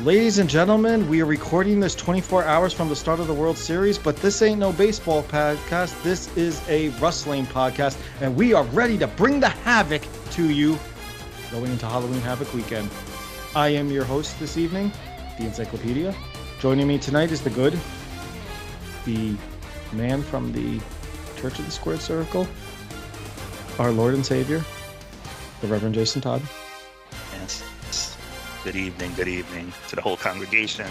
Ladies and gentlemen, we are recording this 24 hours from the start of the World Series, but this ain't no baseball podcast. This is a wrestling podcast, and we are ready to bring the havoc to you going into Halloween Havoc weekend. I am your host this evening, the Encyclopedia. Joining me tonight is the good, the man from the Church of the Squared Circle, our Lord and Savior, the Reverend Jason Todd. Yes. Good evening to the whole congregation.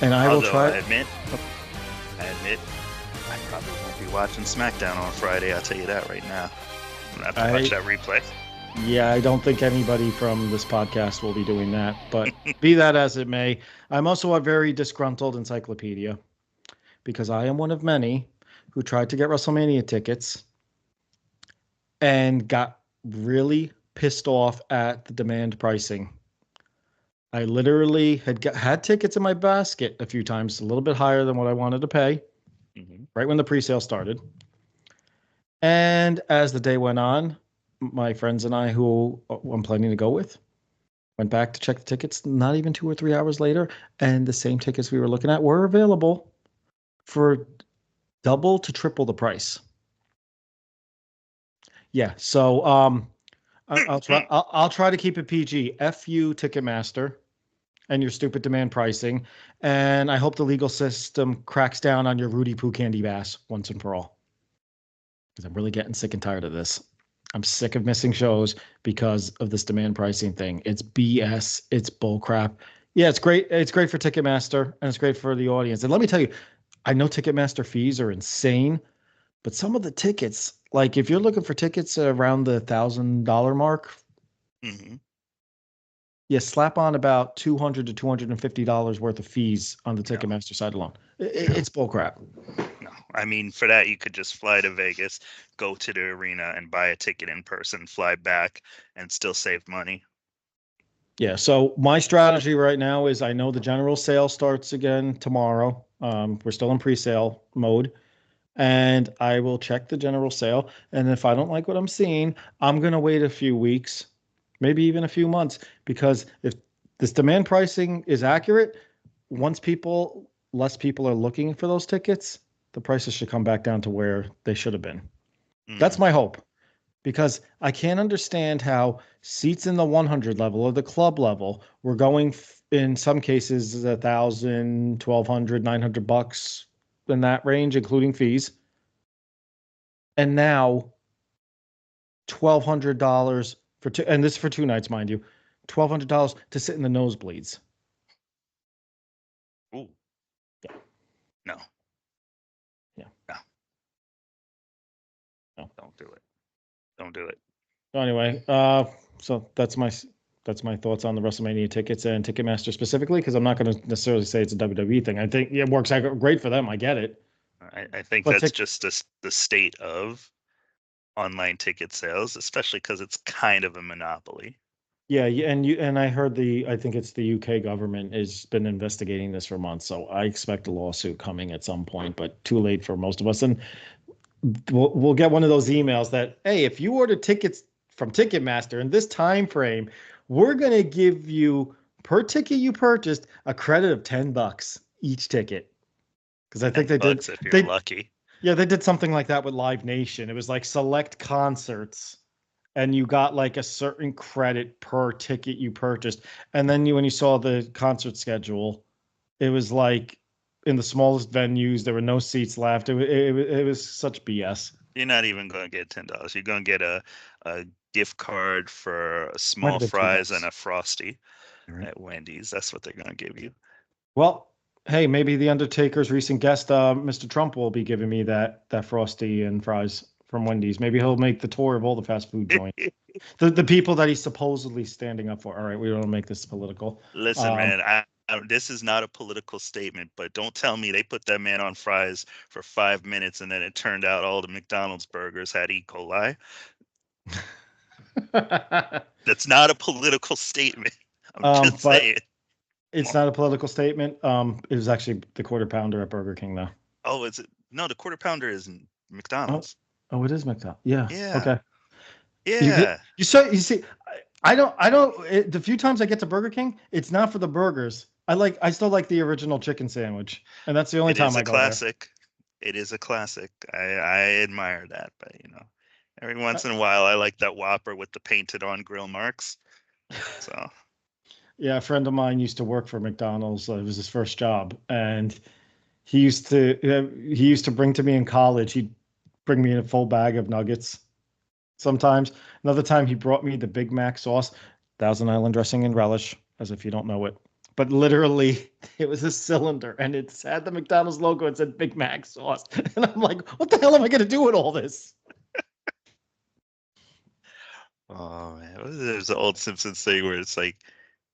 And I will try. I admit, I probably won't be watching SmackDown on Friday. I'll tell you that right now. I'm gonna have to watch that replay. Yeah, I don't think anybody from this podcast will be doing that. But be that as it may, I'm also a very disgruntled encyclopedia because I am one of many who tried to get WrestleMania tickets and got really pissed off at the demand pricing. I literally had tickets in my basket a few times, a little bit higher than what I wanted to pay, right when the pre-sale started. And as the day went on, my friends and I, who I'm planning to go with, went back to check the tickets not even 2 or 3 hours later, and the same tickets we were looking at were available for double to triple the price. Yeah, so I'll try to keep it PG. F you, Ticketmaster, and your stupid demand pricing. And I hope the legal system cracks down on your Rudy Poo Candy Bass once and for all. Because I'm really getting sick and tired of this. I'm sick of missing shows because of this demand pricing thing. It's BS. It's bullcrap. Yeah, it's great. It's great for Ticketmaster, and it's great for the audience. And let me tell you, I know Ticketmaster fees are insane, but some of the tickets, like if you're looking for tickets around the $1,000 mark, you slap on about $200 to $250 worth of fees on the Ticketmaster side alone. It's bullcrap. No, I mean, for that, you could just fly to Vegas, go to the arena, and buy a ticket in person, fly back, and still save money. Yeah, so my strategy right now is I know the general sale starts again tomorrow. We're still in pre-sale mode. And I will check the general sale. And if I don't like what I'm seeing, I'm going to wait a few weeks, maybe even a few months, because if this demand pricing is accurate, once less people are looking for those tickets, the prices should come back down to where they should have been. That's my hope, because I can't understand how seats in the 100 level or the club level were going in some cases $1,000, $1,200, $900 in that range, including fees. And now $1,200 for two, and this is for 2 nights, mind you, $1,200 to sit in the nosebleeds. Ooh. Yeah. No. Yeah. No. Don't do it. Don't do it. Anyway, so that's my thoughts on the WrestleMania tickets and Ticketmaster specifically, because I'm not going to necessarily say it's a WWE thing. I think it works out great for them. I get it. I think that's just the state of online ticket sales, especially because it's kind of a monopoly. Yeah, and I heard I think it's the UK government has been investigating this for months, so I expect a lawsuit coming at some point, but too late for most of us. And we'll get one of those emails that, hey, if you order tickets from Ticketmaster in this time frame, we're going to give you, per ticket you purchased, a credit of $10 each ticket. Because I think they did. If you're lucky. Yeah, they did something like that with Live Nation. It was like select concerts, and you got like a certain credit per ticket you purchased. And then when you saw the concert schedule, it was like in the smallest venues, there were no seats left. It was such BS. You're not even going to get $10. You're going to get a gift card for a small fries and a Frosty at Wendy's. That's what they're going to give you. Well, hey, maybe the Undertaker's recent guest, Mr. Trump, will be giving me that Frosty and fries from Wendy's. Maybe he'll make the tour of all the fast food joints. the people that he's supposedly standing up for. All right, we don't make this political. Listen, man, this is not a political statement, but don't tell me they put that man on fries for 5 minutes and then it turned out all the McDonald's burgers had E. coli. That's not a political statement. I'm just saying. It's not a political statement. It was actually the Quarter Pounder at Burger King, though. Oh, is it? No, the Quarter Pounder is McDonald's. Oh, it is McDonald's. Yeah. Yeah. Okay. Yeah. You see, The few times I get to Burger King, it's not for the burgers. I still like the original chicken sandwich, and that's the only It is time a I go there. classic. It is a classic. I admire that, but every once in a while I like that Whopper with the painted on grill marks. So Yeah, a friend of mine used to work for McDonald's. It was his first job, and he used to bring to me in college. He'd bring me in a full bag of nuggets. Sometimes, another time he brought me the Big Mac sauce, Thousand Island dressing and relish, as if you don't know it. But literally, it was a cylinder, and it had the McDonald's logo. It said Big Mac sauce, and I'm like, what the hell am I going to do with all this? oh man, there's an old Simpsons thing where it's like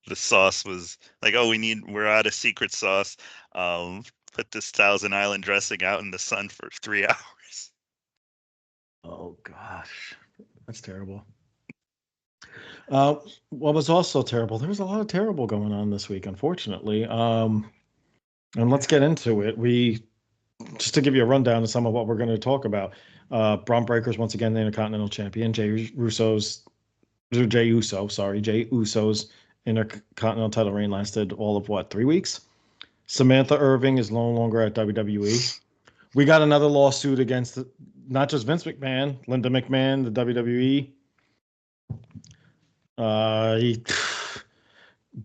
the sauce was like, oh, we're out of secret sauce. Put this Thousand Island dressing out in the sun for 3 hours. Oh gosh, that's terrible. What was also terrible? There was a lot of terrible going on this week, unfortunately. And let's get into it. We just to give you a rundown of some of what we're going to talk about. Braun Breaker's once again the Intercontinental Champion. Jey Uso's Intercontinental title reign lasted all of what, 3 weeks? Samantha Irvin is no longer at WWE. We got another lawsuit against not just Vince McMahon, Linda McMahon, the WWE.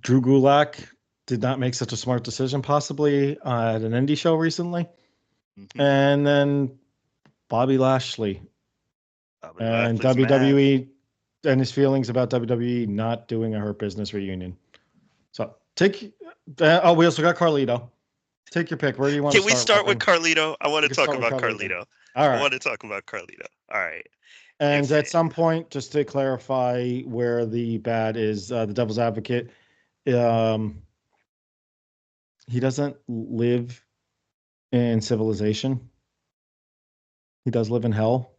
Drew Gulak did not make such a smart decision, possibly at an indie show recently. Mm-hmm. And then Bobby Lashley and Lashley's WWE mad. and his feelings about WWE not doing a Hurt Business reunion. So we also got Carlito. Take your pick. Where do you want to Can we start? start with Carlito? I want to talk about Carlito. All I right. want to talk about Carlito. All right. And at some point, just to clarify where the bad is, the Devil's Advocate, he doesn't live in civilization. He does live in hell.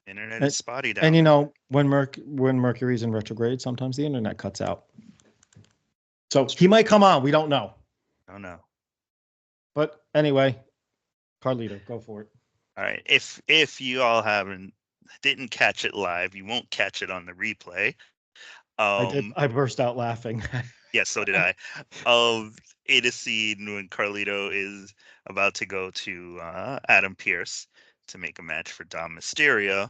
Internet is spotty down And there. when Mercury's in retrograde, sometimes the internet cuts out. So he might come on. We don't know. Oh no. But anyway, Carlito, go for it. All right. If you all didn't catch it live, you won't catch it on the replay. I did. I burst out laughing. Yes, so did I. In a scene when Carlito is about to go to Adam Pearce to make a match for Dom Mysterio.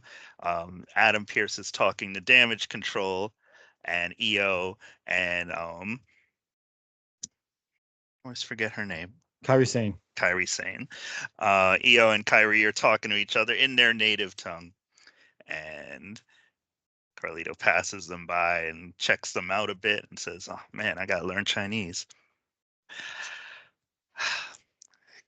Adam Pearce is talking to Damage Control and EO and I always forget her name. Kairi Sane. EO and Kairi are talking to each other in their native tongue. And Carlito passes them by and checks them out a bit and says, oh man, I got to learn Chinese.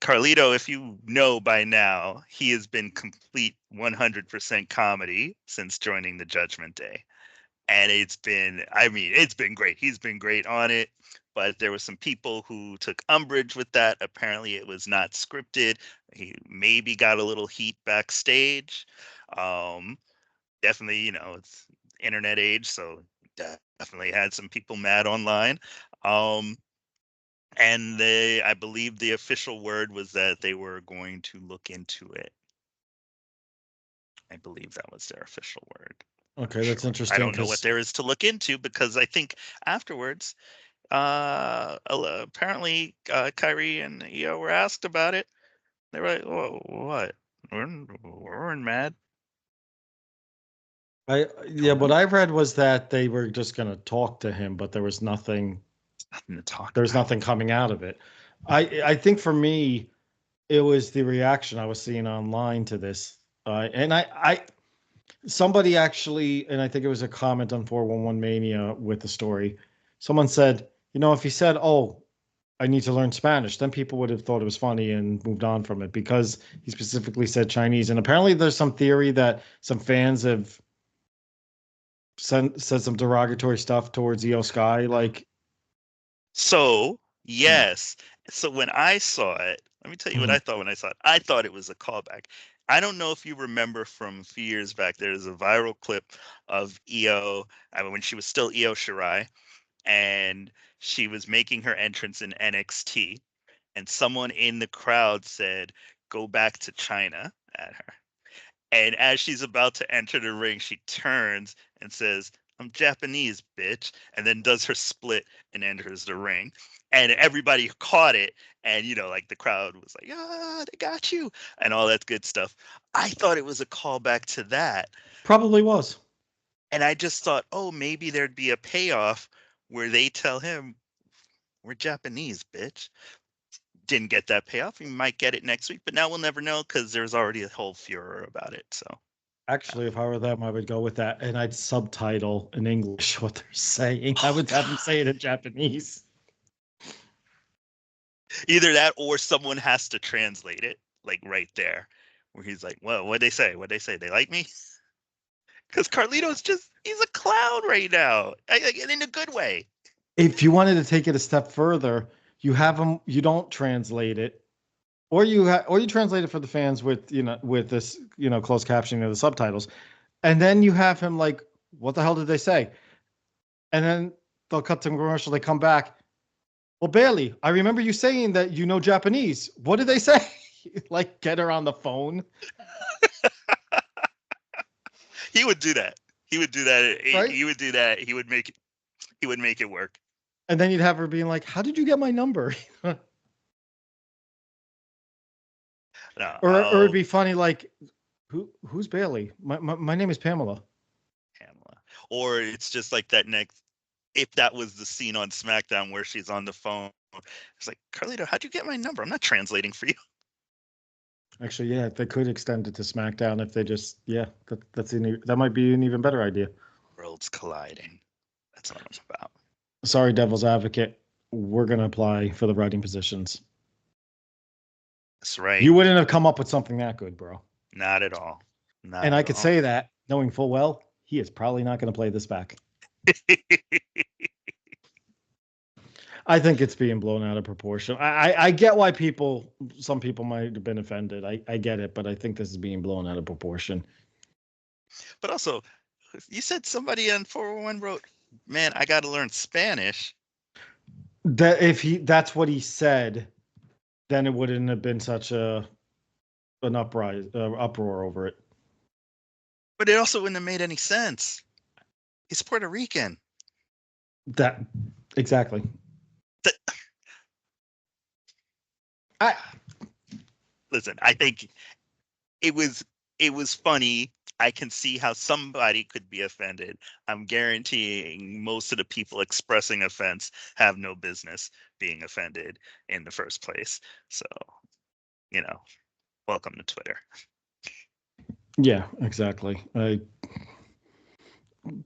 Carlito, if you know by now, he has been complete 100% comedy since joining the Judgment Day. And it's been great. He's been great on it. But there were some people who took umbrage with that. Apparently, it was not scripted. He maybe got a little heat backstage. Definitely, it's internet age, so definitely had some people mad online. And I believe the official word was that they were going to look into it. I believe that was their official word. Okay, that's interesting. I don't know what there is to look into because I think afterwards, apparently Kairi and EO were asked about it. They were like, "Whoa, what? We're mad." What I read was that they were just going to talk to him, but there was nothing. Nothing to talk. There's nothing coming out of it. I think for me, it was the reaction I was seeing online to this, and somebody actually, and I think it was a comment on 411 Mania with the story. Someone said, if he said, "Oh, I need to learn Spanish," then people would have thought it was funny and moved on from it because he specifically said Chinese. And apparently, there's some theory that some fans have said some derogatory stuff towards EO Sky, like. So yes. So when I saw it, let me tell you what I thought when I saw it. I thought it was a callback. I don't know if you remember from a few years back, there's a viral clip of EO, when she was still EO Shirai, and she was making her entrance in NXT, and someone in the crowd said, "Go back to China" at her. And as she's about to enter the ring, she turns and says, I'm Japanese, bitch," and then does her split and enters the ring. And everybody caught it, and like the crowd was like, "Ah, they got you," and all that good stuff. I thought it was a callback to that, Probably was. and I just thought, oh, maybe there'd be a payoff where they tell him, "We're Japanese, bitch." Didn't get that payoff. We might get it next week, but now we'll never know because there's already a whole furor about it. So Actually, if I were them, I would go with that, and I'd subtitle in English what they're saying. I would have them say it in Japanese. either that or someone has to translate it, like right there, where he's like, "Well, what'd they say? What'd they say? They like me?" Because Carlito's he's a clown right now, in a good way. If you wanted to take it a step further, you have them. You don't translate it, or you translate it for the fans with with this closed captioning of the subtitles, and then you have him like, "What the hell did they say?" And then they'll cut to commercial. They come back. Well, Bailey, I remember you saying that you know Japanese. What did they say? Like, get her on the phone, He would do that. He would do that. right? He would do that. He would make it. He would make it work. And then you'd have her being like, "How did you get my number?" No, Or it'd be funny like, who's Bailey? My name is Pamela. Pamela. Or it's just like that next. If that was the scene on SmackDown where she's on the phone, it's like, "Carlito, how'd you get my number? I'm not translating for you." Actually, yeah, they could extend it to SmackDown if they just that might be an even better idea. Worlds colliding. That's what I'm about. Sorry, Devil's Advocate. We're gonna apply for the writing positions. That's right. You wouldn't have come up with something that good, bro. Not at all. Not And at I could all. say that knowing full well he is probably not going to play this back. I think it's being blown out of proportion. I get why some people might have been offended. I get it, but I think this is being blown out of proportion. But also, you said somebody on 401 wrote, "Man, I got to learn Spanish." That that's what he said, then it wouldn't have been such an uproar over it. But it also wouldn't have made any sense. He's Puerto Rican. That exactly. Listen, I think it was funny. I can see how somebody could be offended. I'm guaranteeing most of the people expressing offense have no business being offended in the first place. So, welcome to Twitter. Yeah, exactly.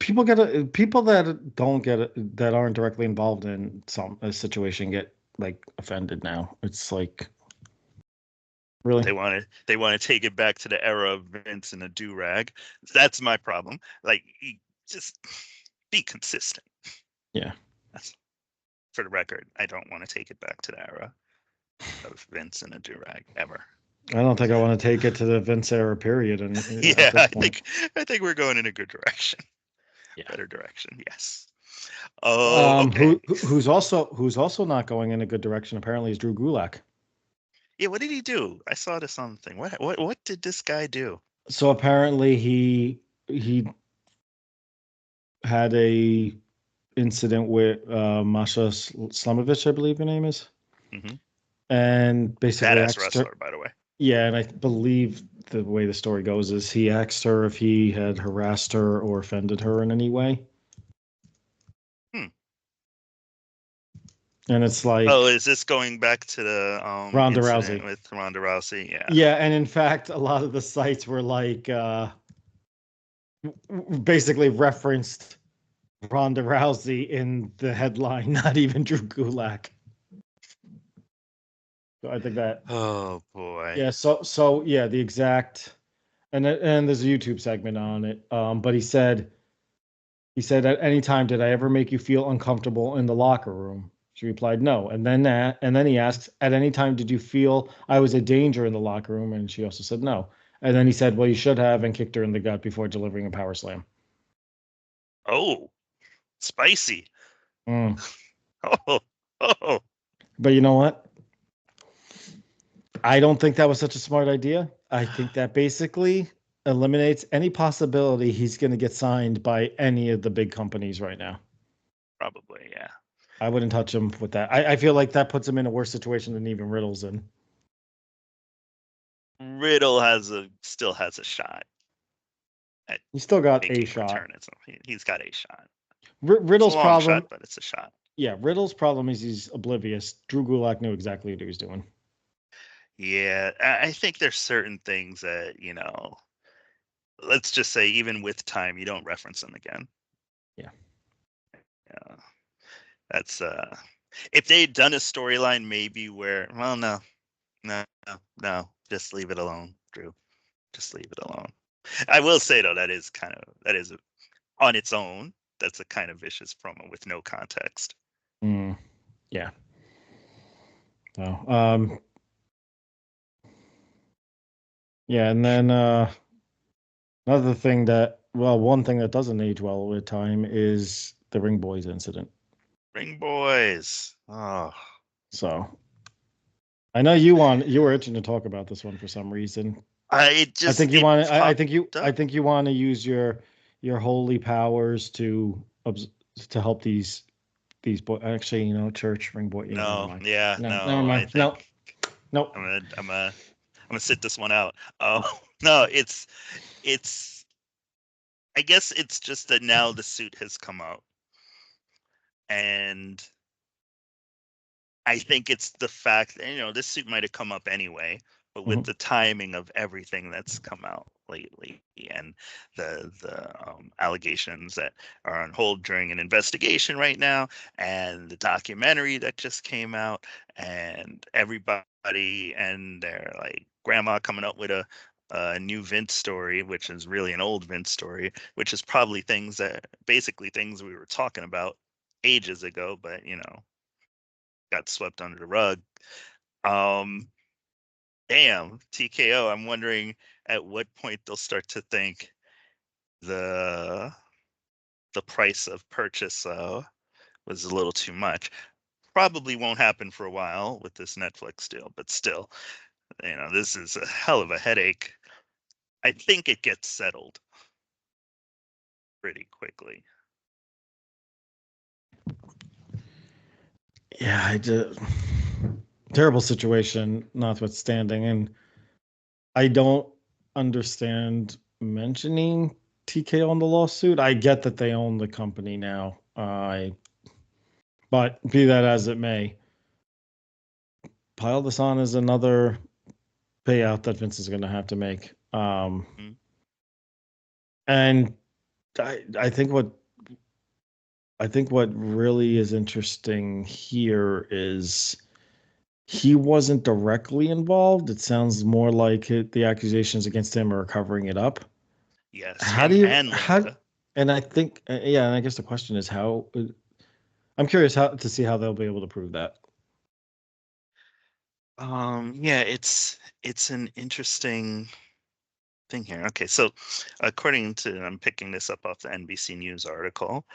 People that don't get it, that aren't directly involved in a situation get like offended now. It's like, really? They want to take it back to the era of Vince and a do-rag. That's my problem. Like, just be consistent. Yeah. For the record, I don't want to take it back to the era of Vince and a do-rag ever. I don't think I want to take it to the Vince era period. And yeah, I think we're going in a good direction. Yeah. Better direction. Yes. Oh, okay. Who's also not going in a good direction apparently is Drew Gulak. Yeah, what did he do? I saw this on the thing. What did this guy do? So apparently he had a incident with Masha Slamovich, I believe her name is. Mm-hmm. And basically Badass wrestler, by the way. Yeah, and I believe the way the story goes is he asked her if he had harassed her or offended her in any way. And it's like, oh, is this going back to the Ronda incident Rousey with Ronda Rousey? Yeah. Yeah, and in fact, a lot of the sites were like basically referenced Ronda Rousey in the headline, not even Drew Gulak. So I think that. Oh boy. Yeah. So yeah, the exact, and there's a YouTube segment on it. But he said, at any time, did I ever make you feel uncomfortable in the locker room? She replied, no. And then he asks, at any time, did you feel I was a danger in the locker room? And she also said no. And then he said, well, you should have, and kicked her in the gut before delivering a power slam. Oh, spicy. Mm. Oh. But you know what? I don't think that was such a smart idea. I think that basically eliminates any possibility he's going to get signed by any of the big companies right now. Probably, yeah. I wouldn't touch him with that. I feel like that puts him in a worse situation than even Riddle's in. Riddle still has a shot. He's still got a Making shot. return. He's got a shot. Riddle's It's a long problem, shot, but it's a shot. yeah. Riddle's problem is he's oblivious. Drew Gulak knew exactly what he was doing. Yeah, I think there's certain things that let's just say even with time, you don't reference them again. Yeah. Yeah, that's if they'd done a storyline maybe where, well, no, just leave it alone, Drew. Just leave it alone. I will say though, that is on its own. That's a kind of vicious promo with no context. Yeah. So, yeah, and then another thing one thing that doesn't age well with time is the Ring Boys incident. Ring Boys. Oh. So, I know you were itching to talk about this one for some reason. I think you want to use your holy powers to help these boys. Actually, church Ring Boy. Yeah, never mind. Never mind. Nope. I'm gonna sit this one out. Oh no, it's. I guess it's just that now the suit has come out, and I think it's the fact that, this suit might have come up anyway, but with the timing of everything that's come out lately and the allegations that are on hold during an investigation right now, and the documentary that just came out, and everybody and their grandma coming up with a new Vince story, which is really an old Vince story, which is probably basically things we were talking about ages ago, but got swept under the rug. Damn, TKO. I'm wondering at what point they'll start to think the price of purchase was a little too much. Probably won't happen for a while with this Netflix deal, but still, this is a hell of a headache. I think it gets settled pretty quickly. Yeah, terrible situation notwithstanding, and I don't understand mentioning TK on the lawsuit. I get that they own the company now. But be that as it may, pile this on as another payout that Vince is going to have to make. And I think what really is interesting here is he wasn't directly involved. It sounds more like the accusations against him are covering it up. Yes, and I think, and I guess the question is how. I'm curious to see how they'll be able to prove that. Yeah, it's an interesting thing here. Okay, so I'm picking this up off the NBC News article.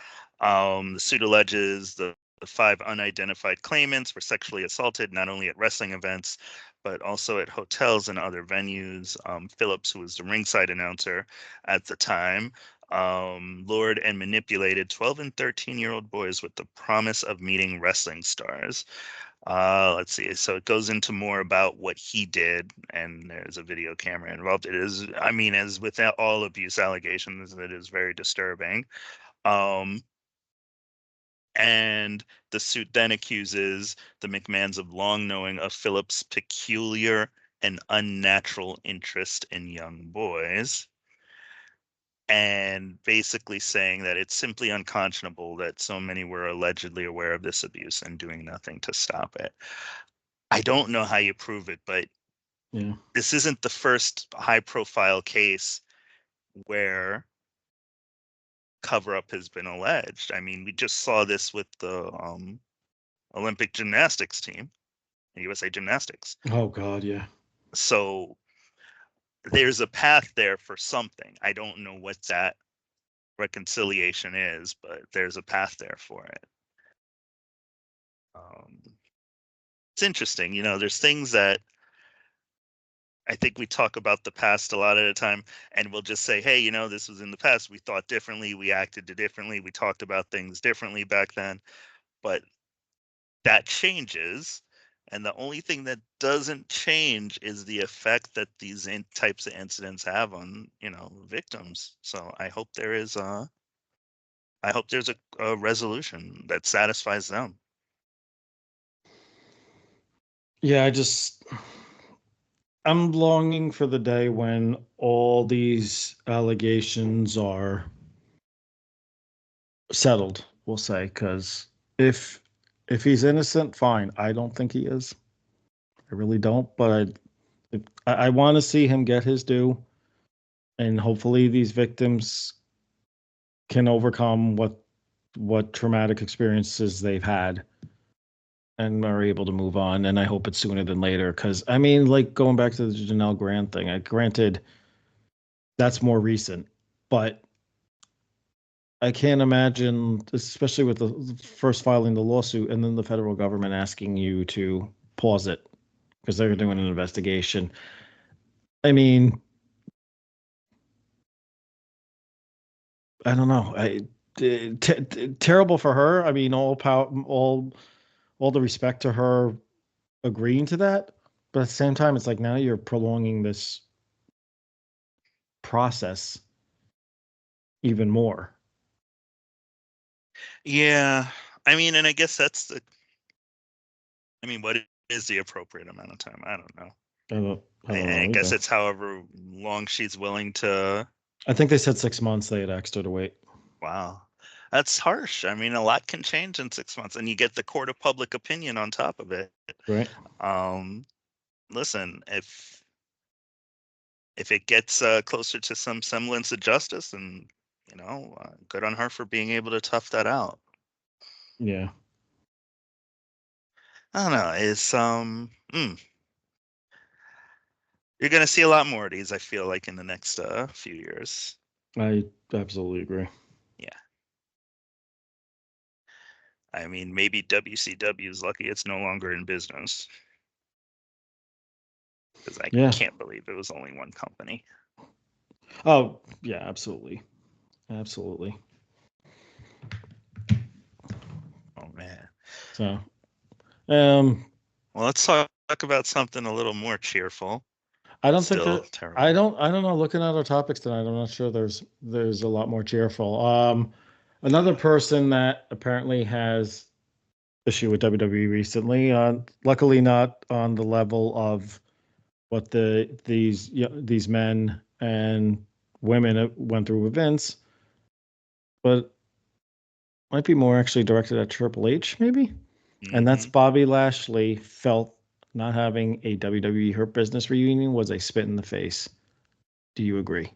The suit alleges the 5 unidentified claimants were sexually assaulted not only at wrestling events, but also at hotels and other venues. Phillips, who was the ringside announcer at the time, lured and manipulated 12 and 13-year-old boys with the promise of meeting wrestling stars. Let's see. So it goes into more about what he did, and there's a video camera involved. It is, as with all abuse allegations, it is very disturbing. And the suit then accuses the McMahons of long knowing of Phillips' peculiar and unnatural interest in young boys, and basically saying that it's simply unconscionable that so many were allegedly aware of this abuse and doing nothing to stop it. I don't know how you prove it, but this isn't the first high-profile case where cover-up has been alleged. We just saw this with the Olympic gymnastics team, USA Gymnastics. Oh God, yeah. So there's a path there for something. I don't know what that reconciliation is, but there's a path there for it. It's interesting, there's things that I think we talk about the past a lot at a time, and we'll just say, hey, this was in the past. We thought differently. We acted differently. We talked about things differently back then. But that changes. And the only thing that doesn't change is the effect that these types of incidents have on, victims. So I hope there's a resolution that satisfies them. Yeah, I'm longing for the day when all these allegations are settled, we'll say, because if if he's innocent, fine. I don't think he is. I really don't, but I want to see him get his due, and hopefully these victims can overcome what traumatic experiences they've had and are able to move on. And I hope it's sooner than later. Because I mean, like going back to the Janelle Grant thing, granted that's more recent, but I can't imagine, especially with the first filing the lawsuit and then the federal government asking you to pause it because they're doing an investigation. I mean, I don't know. Terrible for her. I mean, all the respect to her agreeing to that, but at the same time, it's like now you're prolonging this process even more. Yeah. I mean, and I guess what is the appropriate amount of time? I don't know. I don't I know guess either. it's however long she's willing to. I think they said 6 months. They had asked her to wait. Wow. That's harsh. I mean, a lot can change in 6 months, and you get the court of public opinion on top of it. Right. Um, Listen, if it gets closer to some semblance of justice, and good on her for being able to tough that out. Yeah. I don't know. You're gonna see a lot more of these. I feel like in the next few years. I absolutely agree. Yeah. I mean, maybe WCW is lucky it's no longer in business, because I Yeah. can't believe it was only one company. Oh, yeah, absolutely. Absolutely. Oh man. So, um, Well, let's talk about something a little more cheerful. I don't think Still that terrible. I don't know. Looking at our topics tonight, I'm not sure there's a lot more cheerful. Another person that apparently has issue with WWE recently, luckily not on the level of what these men and women went through with Vince, but might be more actually directed at Triple H, maybe. And that's Hmm. Bobby Lashley felt not having a WWE Hurt Business reunion was a spit in the face. Do you agree?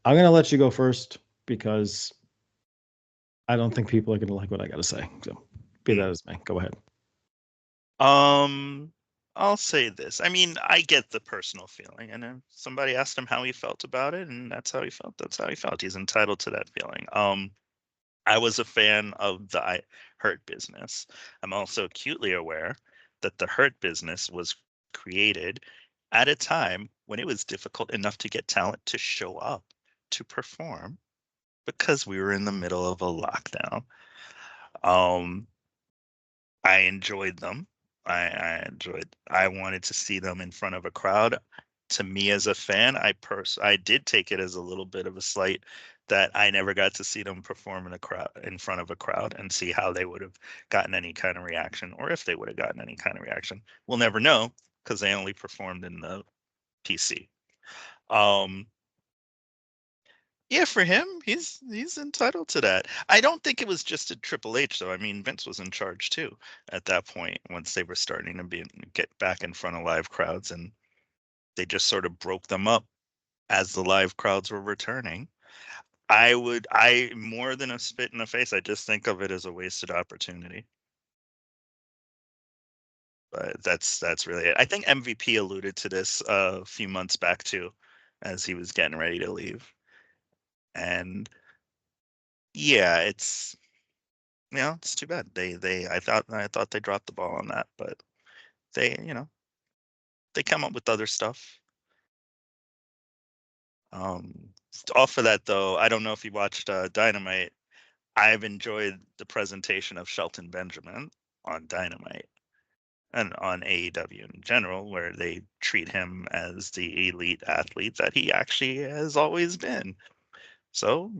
I'm gonna let you go first because I don't think people are gonna like what I gotta say. So be that as may. Go ahead. Um, I'll say this. I mean, I get the personal feeling, and if somebody asked him how he felt about it, and that's how he felt. That's how he felt. He's entitled to that feeling. I was a fan of the Hurt Business. I'm also acutely aware that the Hurt Business was created at a time when it was difficult enough to get talent to show up to perform because we were in the middle of a lockdown. Um, I enjoyed them. I wanted to see them in front of a crowd. To me as a fan, I did take it as a little bit of a slight that I never got to see them perform in front of a crowd and see how they would have gotten any kind of reaction, or if they would have gotten any kind of reaction. We'll never know because they only performed in the PC. Um, yeah, for him, he's entitled to that. I don't think it was just a Triple H though. I mean, Vince was in charge too at that point once they were starting to get back in front of live crowds, and they just sort of broke them up as the live crowds were returning. I more than a spit in the face, I just think of it as a wasted opportunity. But that's really it. I think MVP alluded to this a few months back too, as he was getting ready to leave. And yeah, it's too bad. I thought they dropped the ball on that, but they, they come up with other stuff. Off of that though, I don't know if you watched Dynamite. I've enjoyed the presentation of Shelton Benjamin on Dynamite and on AEW in general, where they treat him as the elite athlete that he actually has always been. So,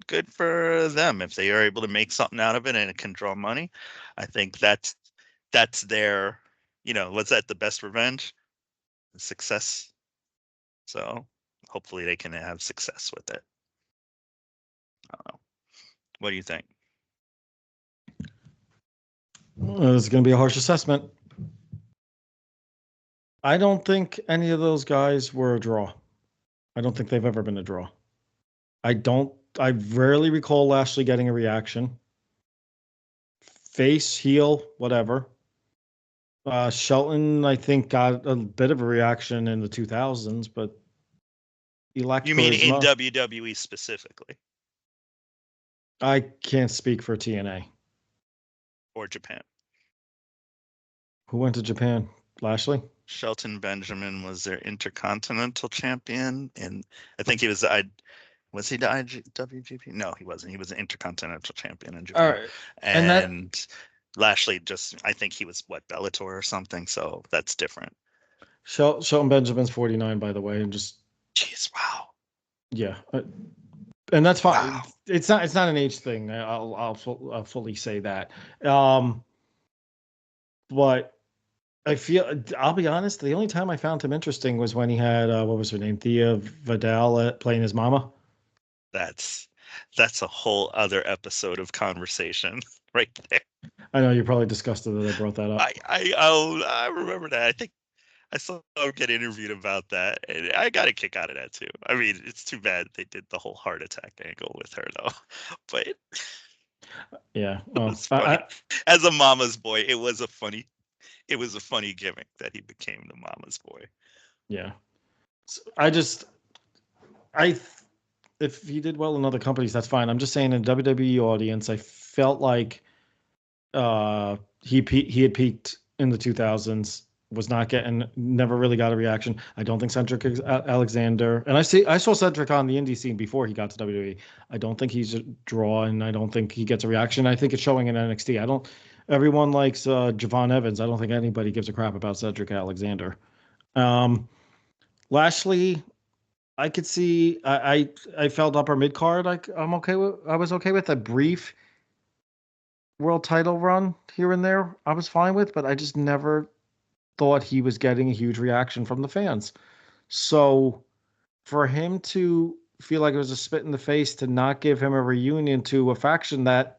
good for them if they are able to make something out of it and it can draw money. I think that's their, what's that, the best revenge? Success. So hopefully they can have success with it. I don't know. What do you think? This is going to be a harsh assessment. I don't think any of those guys were a draw. I don't think they've ever been a draw. I rarely recall Lashley getting a reaction. Face, heel, whatever. Shelton, I think, got a bit of a reaction in the 2000s, but he lacked You mean in charisma. WWE specifically? I can't speak for TNA. Or Japan? Who went to Japan? Lashley? Shelton Benjamin was their Intercontinental Champion, and I think he was was he the IWGP? No, he wasn't. He was an Intercontinental Champion in Japan. All right. And Lashley I think he was Bellator or something, so that's different. Shelton Benjamin's 49, by the way, and just jeez, wow. Yeah. And that's fine. Wow. It's not an age thing. I'll fully say that. But I'll be honest, the only time I found him interesting was when he had what was her name, Thea Vidal playing his mama. That's a whole other episode of conversation right there. I know you're probably disgusted that I brought that up. I remember that. I think I saw him get interviewed about that, and I got a kick out of that too. I mean, it's too bad they did the whole heart attack angle with her though. But yeah, well, it was funny. As a mama's boy, it was a funny gimmick that he became the mama's boy. Yeah, if he did well in other companies, that's fine. I'm just saying, in WWE audience, I felt like he had peaked in the 2000s. Never really got a reaction. I don't think Cedric Alexander, and I saw Cedric on the indie scene before he got to WWE. I don't think he's a draw, and I don't think he gets a reaction. I think it's showing in NXT. Everyone likes Javon Evans. I don't think anybody gives a crap about Cedric Alexander. Lashley, I could see. I felt upper mid card. I'm okay with. I was okay with a brief world title run here and there. I was fine with, but I just never thought he was getting a huge reaction from the fans. So for him to feel like it was a spit in the face to not give him a reunion to a faction that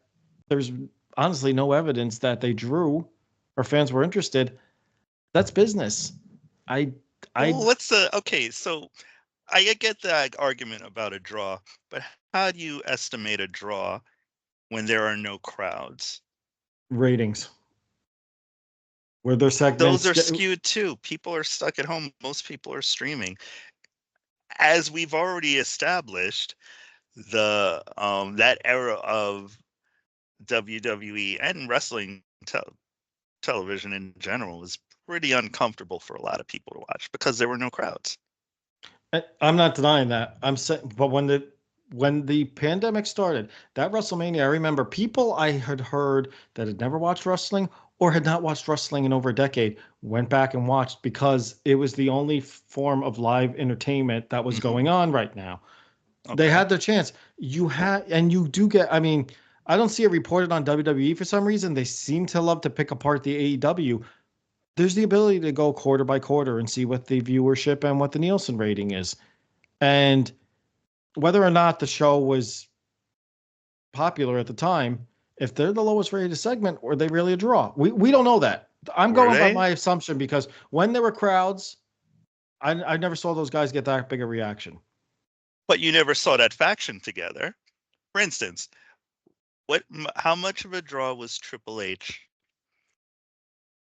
there's honestly no evidence that they drew or fans were interested, that's business. Okay, so I get that argument about a draw, but how do you estimate a draw when there are no crowds? Ratings. Where their segments, those are skewed too. People are stuck at home. Most people are streaming. As we've already established, the that era of WWE and wrestling television in general was pretty uncomfortable for a lot of people to watch because there were no crowds. I'm not denying that. I'm saying, but when the pandemic started, that WrestleMania, I remember people I had heard that had never watched wrestling or had not watched wrestling in over a decade went back and watched because it was the only form of live entertainment that was going on right now. Okay. They had their chance. You do get, I mean, I don't see it reported on WWE for some reason. They seem to love to pick apart the AEW. There's the ability to go quarter by quarter and see what the viewership and what the Nielsen rating is. And whether or not the show was popular at the time, if they're the lowest rated segment, were they really a draw? We don't know that. I'm going by my assumption because when there were crowds, I never saw those guys get that big a reaction. But you never saw that faction together. For instance, how much of a draw was Triple H,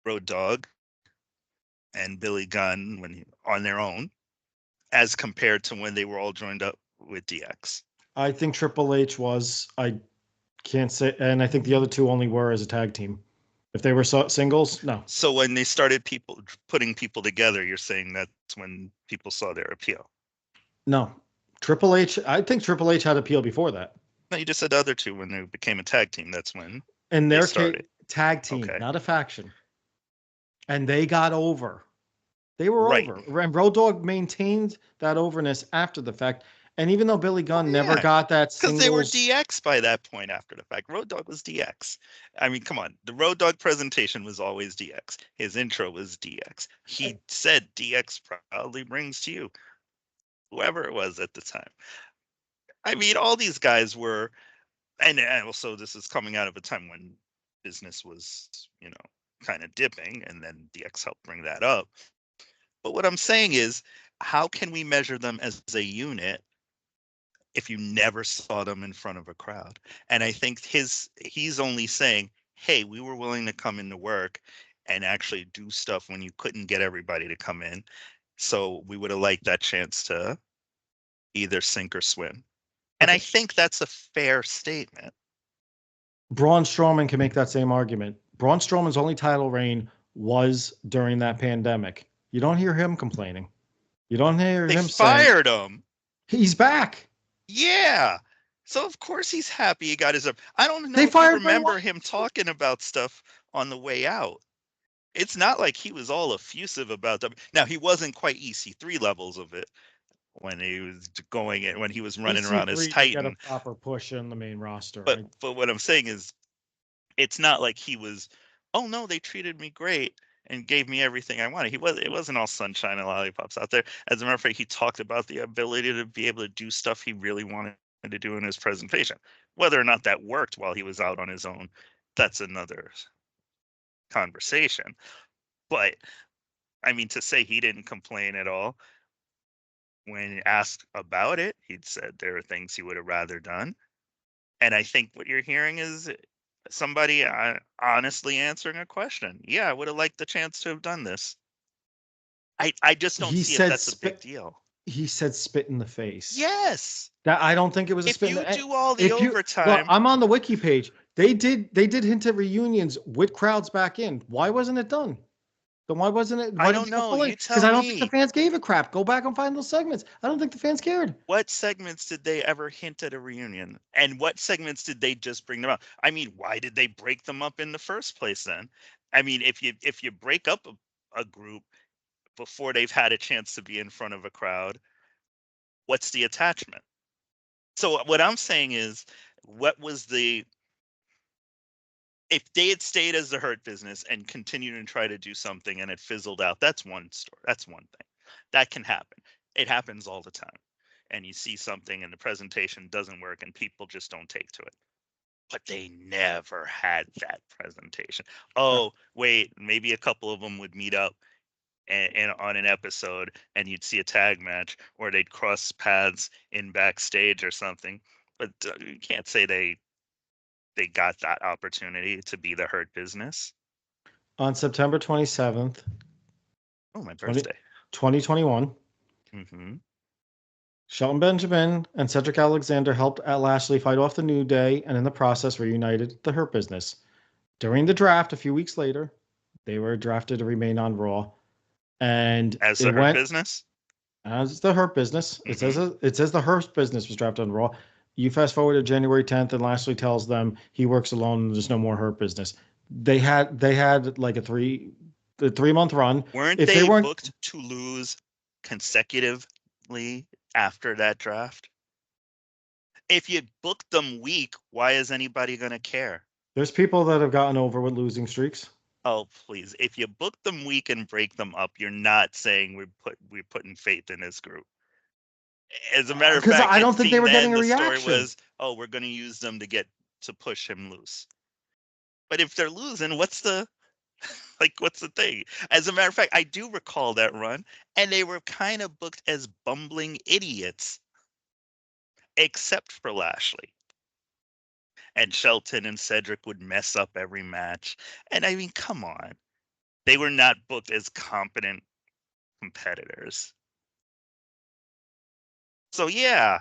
Road Dogg, and Billy Gunn on their own, as compared to when they were all joined up with DX? I think Triple H was. I can't say, and I think the other two only were as a tag team. If they were singles, no. So when they started putting people together, you're saying that's when people saw their appeal. No. Triple H, I think Triple H had appeal before that. No, you just said the other two when they became a tag team. That's when In they their case, started. tag team, Okay. not a faction. And they got over. They were Right. over. And Road Dogg maintained that overness after the fact. And even though Billy Gunn never got that Because they were singles. DX by that point after the fact. Road Dogg was DX. I mean, come on. The Road Dogg presentation was always DX. His intro was DX. He said DX proudly brings to you whoever it was at the time. I mean, all these guys were, and also this is coming out of a time when business was, kind of dipping, and then DX helped bring that up. But what I'm saying is, how can we measure them as a unit if you never saw them in front of a crowd? And I think he's only saying, hey, we were willing to come into work and actually do stuff when you couldn't get everybody to come in. So we would have liked that chance to either sink or swim. And I think that's a fair statement. Braun Strowman can make that same argument. Braun Strowman's only title reign was during that pandemic. You don't hear him complaining. You don't hear They him saying fired him. he's back. Yeah. So of course he's happy he got his up. I don't know They if you fired Bray remember Wyatt. him talking about stuff on the way out. It's not like he was all effusive about them. Now he wasn't quite EC3 levels of it when he was going in, when he was running around as EC3 to get a Titan. proper push in the main roster. But what I'm saying is, it's not like he was, oh no, they treated me great and gave me everything I wanted. It wasn't all sunshine and lollipops out there. As a matter of fact, he talked about the ability to be able to do stuff he really wanted to do in his presentation. Whether or not that worked while he was out on his own, that's another conversation. But I mean, to say he didn't complain at all when asked about it, he'd said there are things he would have rather done. And I think what you're hearing is somebody honestly answering a question. Yeah, I would have liked the chance to have done this. I just don't He see if said that's a big deal. He said spit in the face. Yes. That I don't think it was a If spit. you do all the If you look, overtime, I'm on the wiki page. They did hint at reunions with crowds back in. Why wasn't it done? Then why wasn't it? I Why did don't they go know. full in? You Because tell I don't think the me. fans gave a crap. Go back and find those segments. I don't think the fans cared. What segments did they ever hint at a reunion? And what segments did they just bring them up? I mean, why did they break them up in the first place then? I mean, if you break up a group before they've had a chance to be in front of a crowd, what's the attachment? So what I'm saying is, what was if they had stayed as the Hurt Business and continued to try to do something and it fizzled out, that's one story. That's one thing. That can happen. It happens all the time. And you see something and the presentation doesn't work and people just don't take to it. But they never had that presentation. Oh, wait, maybe a couple of them would meet up and on an episode and you'd see a tag match, or they'd cross paths in backstage or something. But you can't say they got that opportunity to be the Hurt Business. On September 27th, Oh, my birthday. 2021, Mm-hmm. Shelton Benjamin and Cedric Alexander helped Lashley fight off the New Day and in the process reunited the Hurt Business. During the draft a few weeks later, they were drafted to remain on Raw. And As it the Hurt went Business? as the Hurt Business. Mm-hmm. It says the Hurt Business was drafted on Raw. You fast forward to January 10th, and Lashley tells them he works alone. And there's no more Hurt Business. They had like a 3-month run. Weren't If they they weren't, booked to lose consecutively after that draft? If you booked them weak, why is anybody going to care? there's people that have gotten over with losing streaks. Oh, please. If you book them weak and break them up, you're not saying we're putting faith in this group. As a matter of Because fact, I it don't think they seemed were then getting a the story reaction. was, oh, we're going to use them to push him loose. But if they're losing, what's the thing? As a matter of fact, I do recall that run, and they were kind of booked as bumbling idiots, except for Lashley. And Shelton and Cedric would mess up every match. And I mean, come on. They were not booked as competent competitors. So yeah,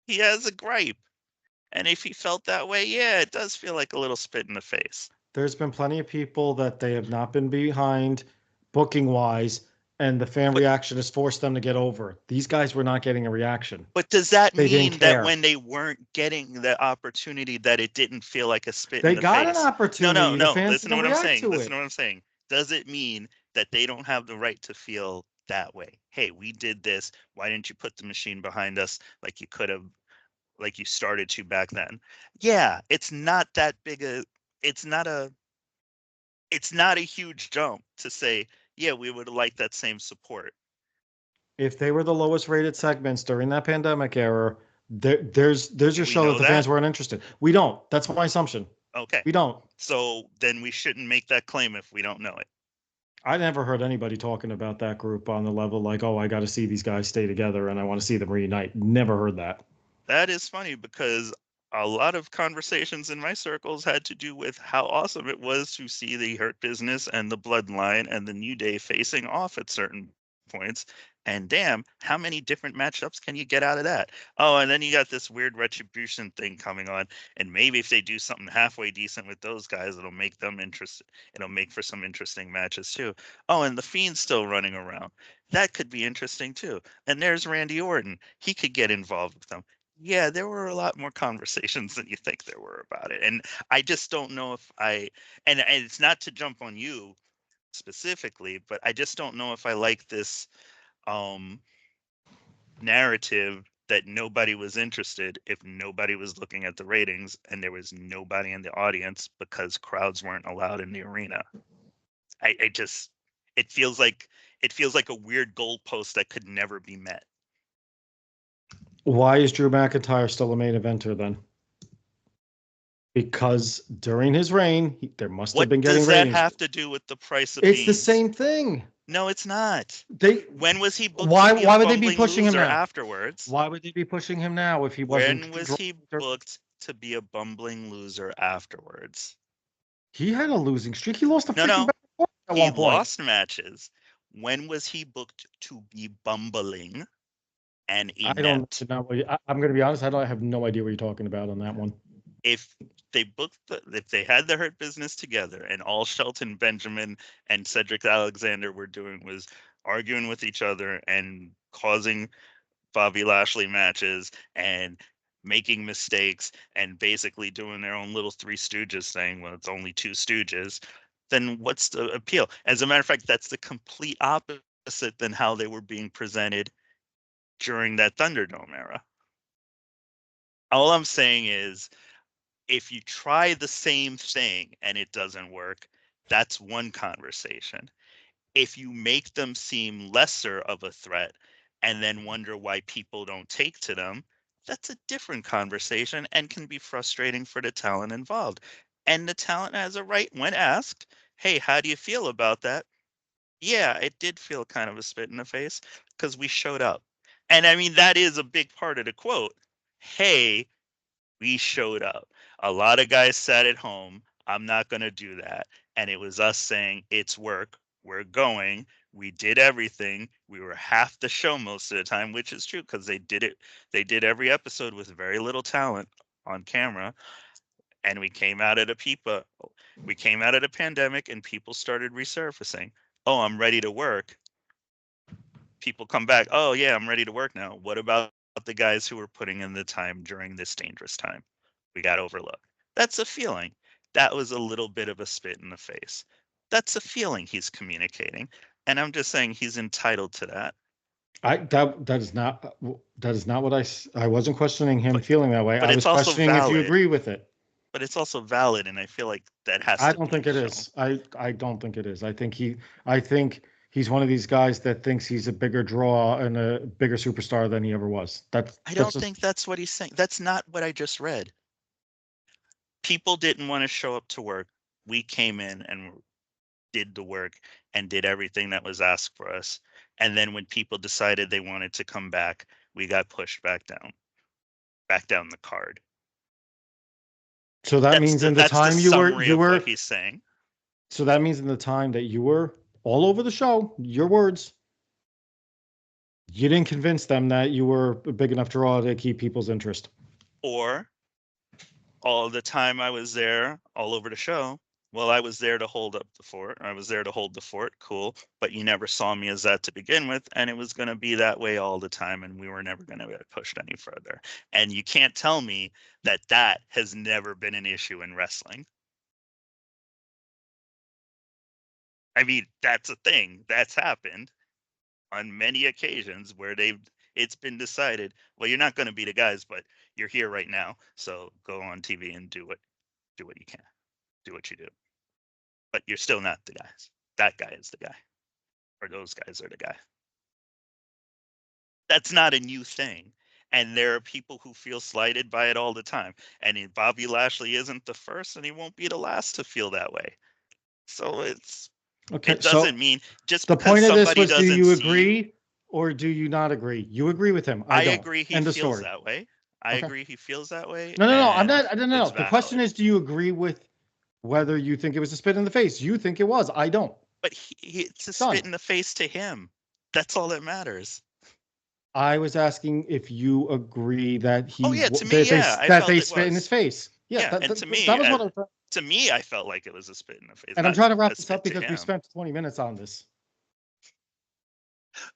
he has a gripe. And if he felt that way, yeah, it does feel like a little spit in the face. There's been plenty of people that they have not been behind booking wise, and the fan But reaction has forced them to get over. These guys were not getting a reaction. but does that They didn't mean that care. when they weren't getting the opportunity that it didn't feel like a spit in They the got an face? No, no, opportunity. The no. fans Listen to didn't what I'm react saying. to Listen it. to what I'm saying. Does it mean that they don't have the right to feel that way? Hey, we did this. Why didn't you put the machine behind us like you could have, like you started to back then? Yeah, it's not that big a it's not a it's not a huge jump to say, yeah, we would have liked that same support. If they were the lowest rated segments during that pandemic era, there's Do your we show that know the that? fans weren't interested. We don't. That's my assumption. Okay. We don't. So then we shouldn't make that claim if we don't know it. I never heard anybody talking about that group on the level like, oh, I got to see these guys stay together and I want to see them reunite. Never heard that. That is funny because a lot of conversations in my circles had to do with how awesome it was to see the Hurt Business and the Bloodline and the New Day facing off at certain points. And damn, how many different matchups can you get out of that? Oh, and then you got this weird retribution thing coming on. And maybe if they do something halfway decent with those guys, it'll make them interested. It'll make for some interesting matches too. Oh, and the Fiend's still running around. That could be interesting too. And there's Randy Orton. He could get involved with them. Yeah, there were a lot more conversations than you think there were about it. And I just don't know if and it's not to jump on you specifically, but I just don't know if I like this um narrative that nobody was interested if nobody was looking at the ratings and there was nobody in the audience because crowds weren't allowed in the arena. I just it feels like a weird goalpost that could never be met. Why is Drew McIntyre still a main eventer then? Because during his reign, there must have What been getting does that ratings. have to do with the price of It's the beans? same thing. No, it's not. They When was he booked to why be a why would they be bumbling pushing him loser now? afterwards? Why would they be pushing him now if he wasn't When was he draw- booked to be a bumbling loser afterwards? He had a losing streak. He lost a No, freaking no. battle at He one point. lost matches. When was he booked to be bumbling and I don't inept? know. I'm going to be honest. I have no idea what you're talking about on that one. If if they had the Hurt Business together and all Shelton Benjamin and Cedric Alexander were doing was arguing with each other and causing Bobby Lashley matches and making mistakes and basically doing their own little Three Stooges thing when it's only two Stooges, then what's the appeal? As a matter of fact, that's the complete opposite than how they were being presented during that Thunderdome era. All I'm saying is if you try the same thing and it doesn't work, that's one conversation. If you make them seem lesser of a threat and then wonder why people don't take to them, that's a different conversation and can be frustrating for the talent involved. And the talent has a right, when asked, hey, how do you feel about that? Yeah, it did feel kind of a spit in the face because we showed up. And I mean, that is a big part of the quote. Hey, we showed up. A lot of guys sat at home. I'm not going to do that. And it was us saying, it's work. We're going. We did everything. We were half the show most of the time, which is true because they did it. They did every episode with very little talent on camera. And we came out of the pandemic and people started resurfacing. Oh, I'm ready to work. People come back. Oh, yeah, I'm ready to work now. What about the guys who were putting in the time during this dangerous time? We got overlooked. That's a feeling. That was a little bit of a spit in the face. That's a feeling he's communicating. And I'm just saying he's entitled to that. That is not what I wasn't questioning him But feeling that way. but I it's was also questioning if you valid. agree with it. But it's also valid, and I feel like that has I to don't be think it shown. is. I don't think it is. I think he's one of these guys that thinks he's a bigger draw and a bigger superstar than he ever was. I That's don't just think that's what he's saying. That's not what I just read. People didn't want to show up to work. We came in and did the work and did everything that was asked for us. And then when people decided they wanted to come back, we got pushed back down the card. so that means in the That's the time summary of what he's saying. so that means in the time that you were all over the show, your words, you didn't convince them that you were a big enough draw to keep people's interest. Or all the time I was there all over the show Well, I was there to hold up the fort. I was there to hold the fort. Cool. But you never saw me as that to begin with. And it was going to be that way all the time. And we were never going to get pushed any further. And you can't tell me that that has never been an issue in wrestling. I mean, that's a thing that's happened on many occasions where it's been decided, well, you're not going to be the guys, but you're here right now. So go on TV and do what you can. Do what you do. But you're still not the guys. That guy is the guy. Or those guys are the guy. That's not a new thing. And there are people who feel slighted by it all the time. And Bobby Lashley isn't the first, and he won't be the last to feel that way. So Okay, it so doesn't mean just the because point of this somebody was, do doesn't you see you. agree or do you not agree? You agree with him. I I don't. agree he End of feels story. that way. I Okay. agree he feels that way, No, no, no. I'm and not. No, no, it's no. The question valid. is, do you agree with whether you think it was a spit in the face? You think it was. I don't. But it's a Done. spit in the face to him. That's all that matters. I was asking if you agree that Oh he yeah, to me, that they yeah, I that felt they it spit in his was. face. Yeah, Yeah, and that was what I thought. to me, I felt like it was a spit in the face, And I'm not trying to wrap a this up spit to because we him. spent 20 minutes on this.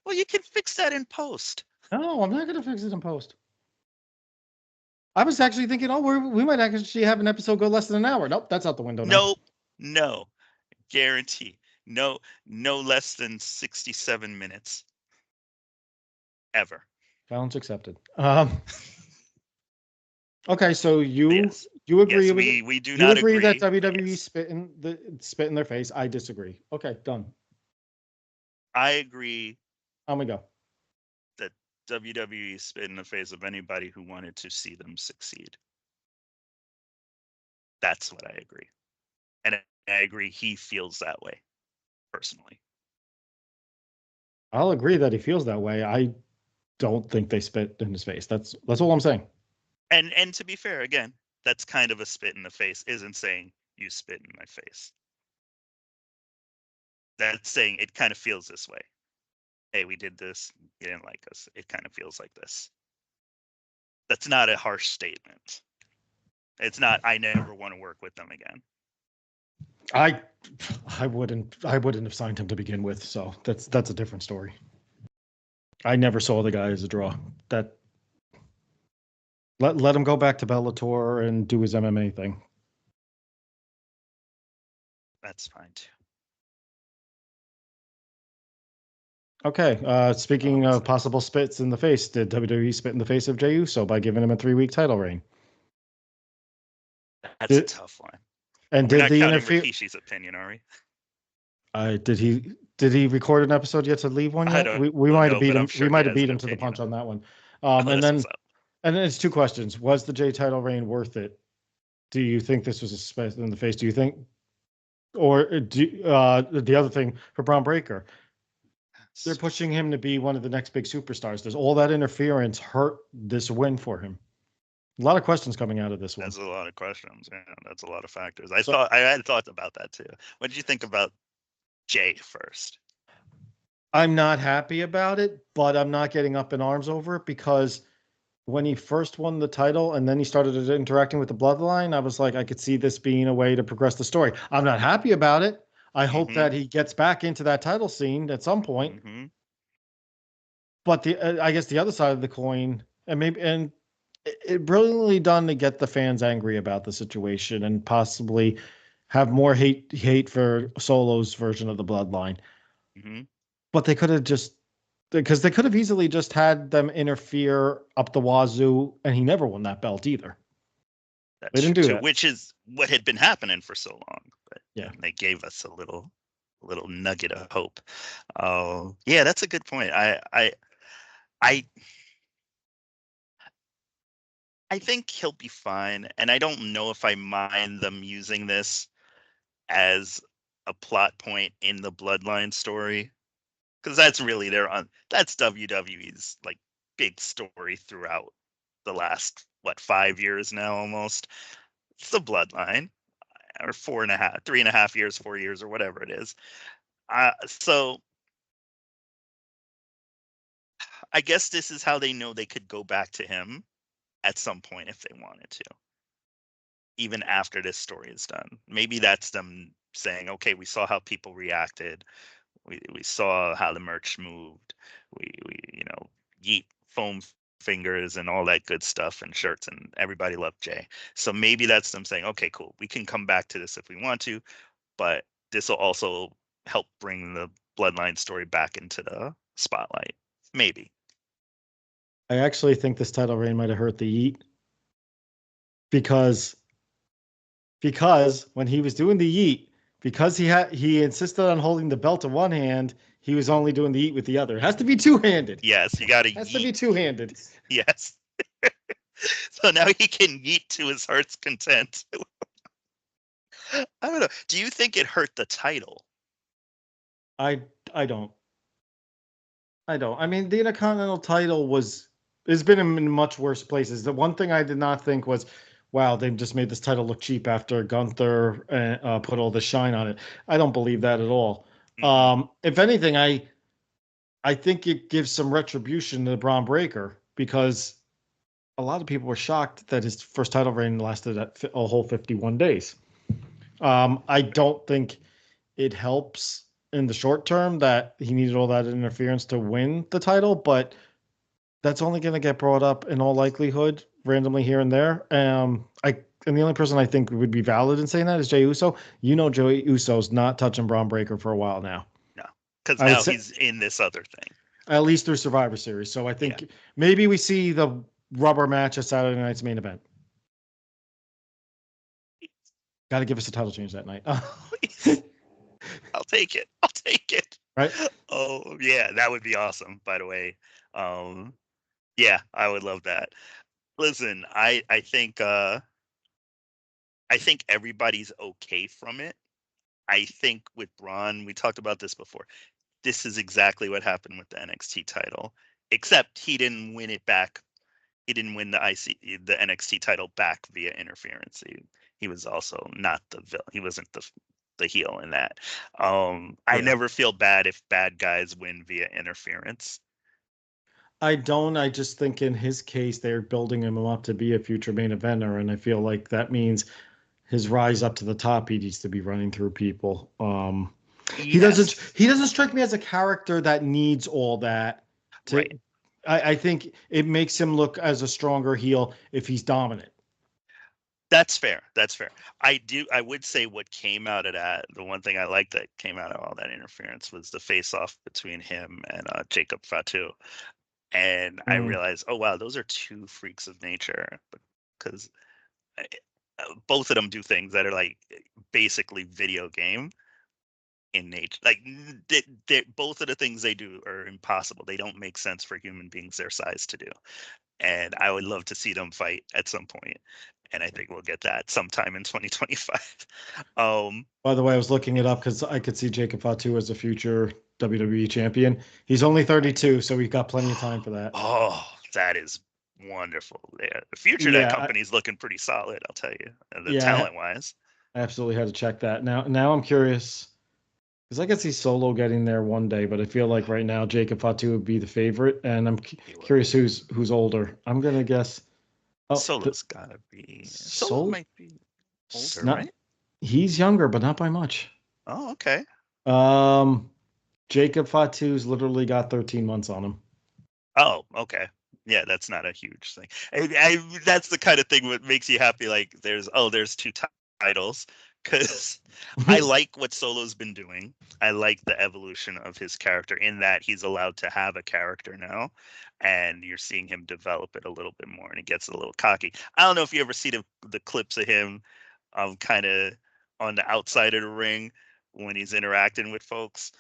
Well, you can fix that in post. No, I'm not going to fix it in post. I was actually thinking, oh, we might actually have an episode go less than an hour. Nope, that's out the window now. Nope, no, guarantee. No less than 67 minutes. Ever. Challenge accepted. Okay, so Yes. you agree Yes, with we do you not agree that agree. WWE Yes. spit in their face. I disagree. Okay, done. I agree On we go. that WWE spit in the face of anybody who wanted to see them succeed. That's what I agree. And I agree he feels that way, personally. I'll agree that he feels that way. I don't think they spit in his face. That's all I'm saying. And to be fair, again, that's kind of a spit in the face, isn't saying you spit in my face. That's saying it kind of feels this way. Hey, we did this, you didn't like us. It kind of feels like this. That's not a harsh statement. It's not I never want to work with them again. I wouldn't have signed him to begin with, so that's a different story. I never saw the guy as a draw. That let him go back to Bellator and do his MMA thing. That's fine too. Okay. Speaking of possible spits in the face, did WWE spit in the face of Jey Uso by giving him a 3-week title reign? That's a tough one. And We're did not the counting interfere? Rikishi's opinion, are we? Did he record an episode yet to leave one I yet? don't We might have know, beat but I'm him. We sure he might have has beat an him to the opinion punch on on it. that one. Oh, And that's what's then up. it's two questions. Was the Jey title reign worth it? Do you think this was a spit in the face? Do you think, or the other thing for Braun Breaker? They're pushing him to be one of the next big superstars. Does all that interference hurt this win for him? A lot of questions coming out of this one. That's a lot of questions. Yeah, that's a lot of factors. So I had thoughts about that too. What did you think about Jey first? I'm not happy about it, but I'm not getting up in arms over it because when he first won the title and then he started interacting with the bloodline, I was like, I could see this being a way to progress the story. I'm not happy about it. I hope Mm-hmm. that he gets back into that title scene at some point. Mm-hmm. But I guess the other side of the coin, and it brilliantly done to get the fans angry about the situation and possibly have more hate for Solo's version of the bloodline. Mm-hmm. But they could have just because they could have easily just had them interfere up the wazoo, and he never won that belt either. That's They didn't true do too, that. which is what had been happening for so long. But Yeah. they gave us a little nugget of hope. Oh, yeah, that's a good point. I I think he'll be fine, and I don't know if I mind them using this as a plot point in the Bloodline story, because that's really that's WWE's like big story throughout the last 5 years now almost. It's the Bloodline, or 4.5, 3.5 years, 4 years, or whatever it is. So I guess this is how they know they could go back to him at some point if they wanted to. even after this story is done. Maybe that's them saying, okay, we saw how people reacted. We saw how the merch moved. We yeet foam fingers and all that good stuff and shirts, and everybody loved Jay. So maybe that's them saying, okay, cool, we can come back to this if we want to, but this will also help bring the Bloodline story back into the spotlight. Maybe. I actually think this title reign might have hurt the Yeet because when he was doing the Yeet, because he insisted on holding the belt in one hand, he was only doing the Yeet with the other. It has to be two-handed. Yes, you got to Has to be two-handed. Yes. So now he can yeet to his heart's content. I don't know. Do you think it hurt the title? I don't. I mean, the Intercontinental title has been in much worse places. The one thing I did not think was, wow, they just made this title look cheap after Gunther put all the shine on it. I don't believe that at all. If anything, I think it gives some retribution to Braun Breaker because a lot of people were shocked that his first title reign lasted a whole 51 days. I don't think it helps in the short term that he needed all that interference to win the title, but that's only going to get brought up in all likelihood randomly here and there. And the only person I think would be valid in saying that is Jey Uso. Jey Uso's not touching Braun Breaker for a while now. No, because now he's in this other thing. At least through Survivor Series. So I think maybe we see the rubber match at Saturday night's main event. Got to give us a title change that night. I'll take it. Right? Oh yeah, that would be awesome. By the way, yeah, I would love that. Listen, I think everybody's okay from it. I think with Braun, we talked about this before. This is exactly what happened with the NXT title, except he didn't win it back. He didn't win the NXT title back via interference. He was also not the villain. He wasn't the heel in that. I never feel bad if bad guys win via interference. I don't. I just think in his case, they're building him up to be a future main eventer, and I feel like that means his rise up to the top, he needs to be running through people. He doesn't strike me as a character that needs all that. Right. I think it makes him look as a stronger heel if he's dominant. That's fair. I would say what came out of that, the one thing I liked that came out of all that interference was the face-off between him and Jacob Fatu. And I realized, oh wow, those are two freaks of nature, because both of them do things that are like basically video game in nature. Like both of the things they do are impossible. They don't make sense for human beings their size to do. And I would love to see them fight at some point. And I think we'll get that sometime in 2025. By the way, I was looking it up because I could see Jacob Fatu as a future WWE champion. He's only 32, so we've got plenty of time for that. Oh, that is wonderful. Yeah, the future of that company is looking pretty solid, I'll tell you. Talent-wise. I absolutely had to check that. Now I'm curious because I could see Solo getting there one day, but I feel like right now Jacob Fatu would be the favorite, and I'm curious who's older. I'm gonna guess. Solo's gotta be. Solo might be older, right? He's younger, but not by much. Oh, okay. Jacob Fatu's literally got 13 months on him. Oh, okay. Yeah, that's not a huge thing. That's the kind of thing that makes you happy. Like there's two titles, because I like what Solo's been doing. I like the evolution of his character in that he's allowed to have a character now, and you're seeing him develop it a little bit more, and he gets a little cocky. I don't know if you ever see the clips of him kind of on the outside of the ring when he's interacting with folks.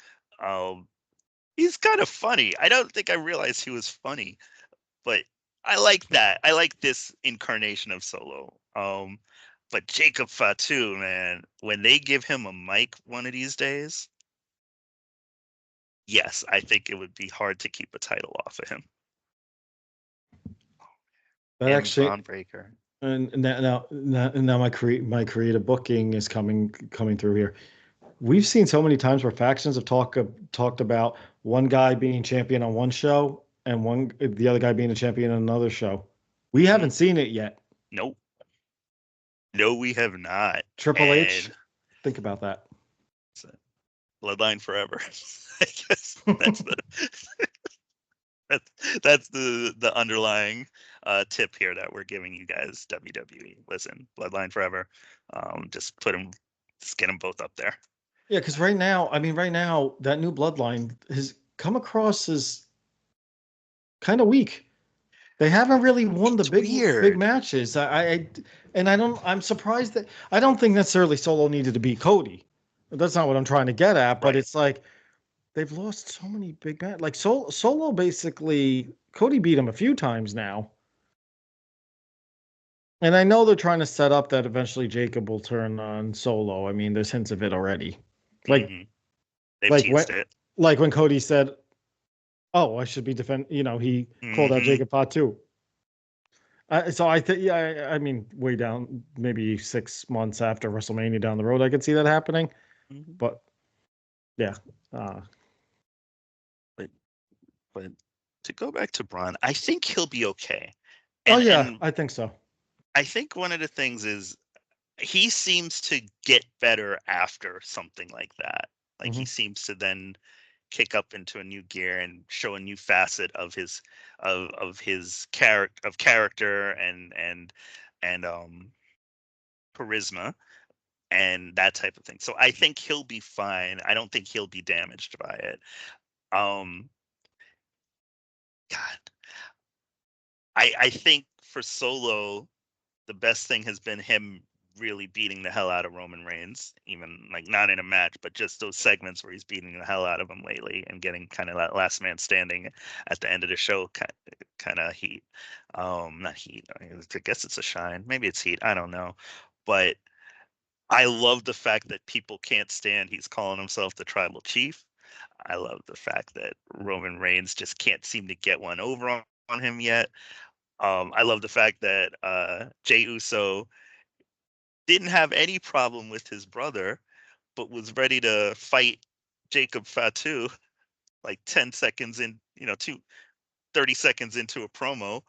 He's kind of funny. I don't think I realized he was funny, but I like that. I like this incarnation of Solo. But Jacob Fatu, man, when they give him a mic one of these days, yes, I think it would be hard to keep a title off of him. That actually, Braun Breaker. And now my creative booking is coming through here. We've seen so many times where factions have talked about one guy being champion on one show and the other guy being a champion on another show. We haven't seen it yet. Nope. No, we have not. Triple H, And think about that. Bloodline forever. I guess that's the underlying tip here that we're giving you guys. WWE, listen, Bloodline forever. Just get them both up there. Yeah, because right now, that new Bloodline has come across as kind of weak. They haven't really won the It's big weird. matches. I'm surprised that I don't think necessarily Solo needed to beat Cody. That's not what I'm trying to get at, but Right. it's like they've lost so many big matches. Like Solo basically, Cody beat him a few times now. And I know they're trying to set up that eventually Jacob will turn on Solo. I mean, there's hints of it already. Like Mm-hmm. They've like when teased it. like when Cody said, "Oh, I should be defend." He called out Mm-hmm. Jacob Pot too. So I think, yeah, I mean, way down, maybe 6 months after WrestleMania down the road, I could see that happening. Mm-hmm. But yeah, uh, But to go back to Braun, I think he'll be okay. oh And yeah, and I think so. I think one of the things is he seems to get better after something like that. Like he Hmm. seems to then kick up into a new gear and show a new facet of his character and charisma and that type of thing. So I think he'll be fine. I don't think he'll be damaged by it. Um God, I think for Solo, the best thing has been him really beating the hell out of Roman Reigns, even like not in a match, but just those segments where he's beating the hell out of him lately and getting kind of that last man standing at the end of the show kind of heat. Not heat. I guess it's a shine. Maybe it's heat. I don't know. But I love the fact that people can't stand he's calling himself the tribal chief. I love the fact that Roman Reigns just can't seem to get one over on him yet. I love the fact that Jey Uso didn't have any problem with his brother, but was ready to fight Jacob Fatu like 10 seconds in, 30 seconds into a promo.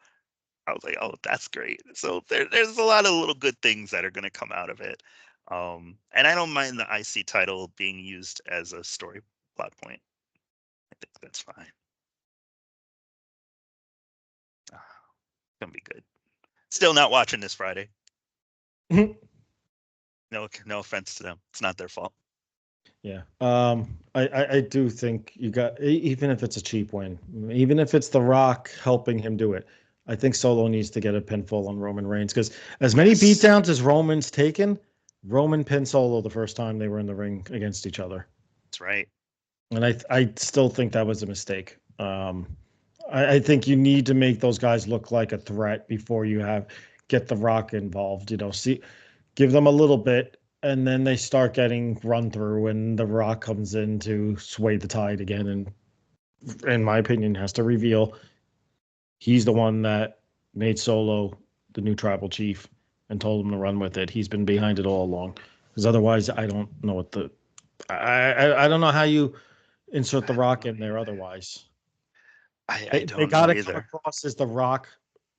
I was like, oh, that's great. So there's a lot of little good things that are going to come out of it. And I don't mind the IC title being used as a story plot point. I think that's fine. Gonna be good. Still not watching this Friday. No offense to them. It's not their fault. Yeah. I do think you got, even if it's a cheap win, even if it's The Rock helping him do it, I think Solo needs to get a pinfall on Roman Reigns because as many Yes. beatdowns as Roman's taken, Roman pinned Solo the first time they were in the ring against each other. That's right. And I still think that was a mistake. I think you need to make those guys look like a threat before you get The Rock involved. Give them a little bit, and then they start getting run through, and The Rock comes in to sway the tide again. And in my opinion, has to reveal he's the one that made Solo the new tribal chief and told him to run with it. He's been behind it all along. Because otherwise, I don't know what the I don't know how you insert The I don't Rock know in there either. otherwise. I They don't got know to come either. across as The Rock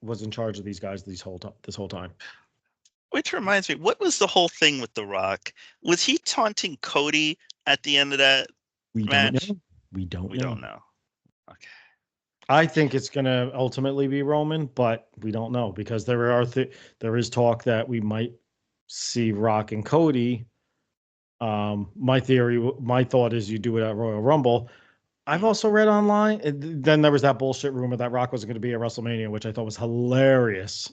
was in charge of these guys this whole time. Which reminds me, what was the whole thing with The Rock? Was he taunting Cody at the end of that We don't match? know. We don't We know. don't know. Okay. I think it's going to ultimately be Roman, but we don't know because there is talk that we might see Rock and Cody. My thought is you do it at Royal Rumble. I've Mm. also read online. Then there was that bullshit rumor that Rock was going to be at WrestleMania, which I thought was hilarious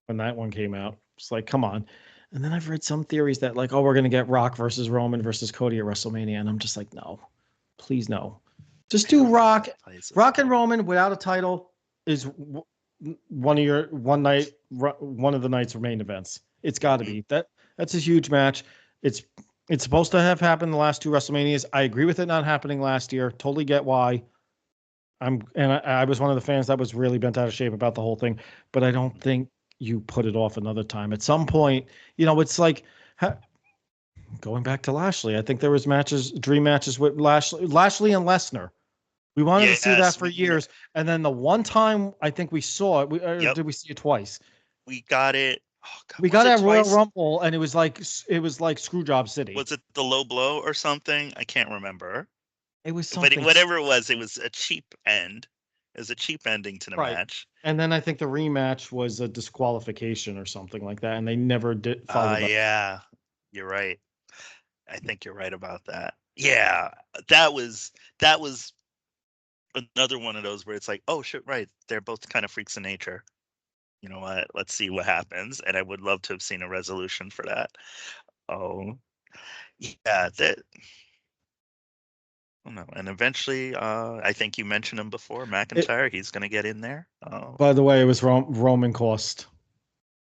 when that one came out. It's like, come on. And then I've read some theories that like, oh, we're going to get Rock versus Roman versus Cody at WrestleMania, and I'm just like, no, please no. Just I do don't think Rock. that plays as Rock and well. Roman without a title is one of the night's main events. It's got to Hmm. be that. That's a huge match. It's it's supposed to have happened the last two WrestleManias. I agree with it not happening last year. Totally get why. I was one of the fans that was really bent out of shape about the whole thing, but I don't Hmm. think you put it off another time. At some point, it's like going back to Lashley. I think there was dream matches with Lashley and Lesnar. We wanted to see that Yes. for years, and then the one time I think we saw it, or Yep. did we see it twice? We got it. Oh God, We was got it at Royal twice? Rumble, and it was like Screwjob City. Was it the low blow or something? I can't remember. It was But something whatever it was a cheap end. It was a cheap ending to the right. match. And then I think the rematch was a disqualification or something like that, and they never did follow that. Yeah, you're right. I think you're right about that. Yeah, that was another one of those where it's like, oh shit, right? They're both kind of freaks of nature. You know what? Let's see what happens. And I would love to have seen a resolution for that. Oh, yeah, that. Oh no, and eventually, I think you mentioned him before, It, McIntyre. He's gonna get in there. Oh, by the way, it was Roman cost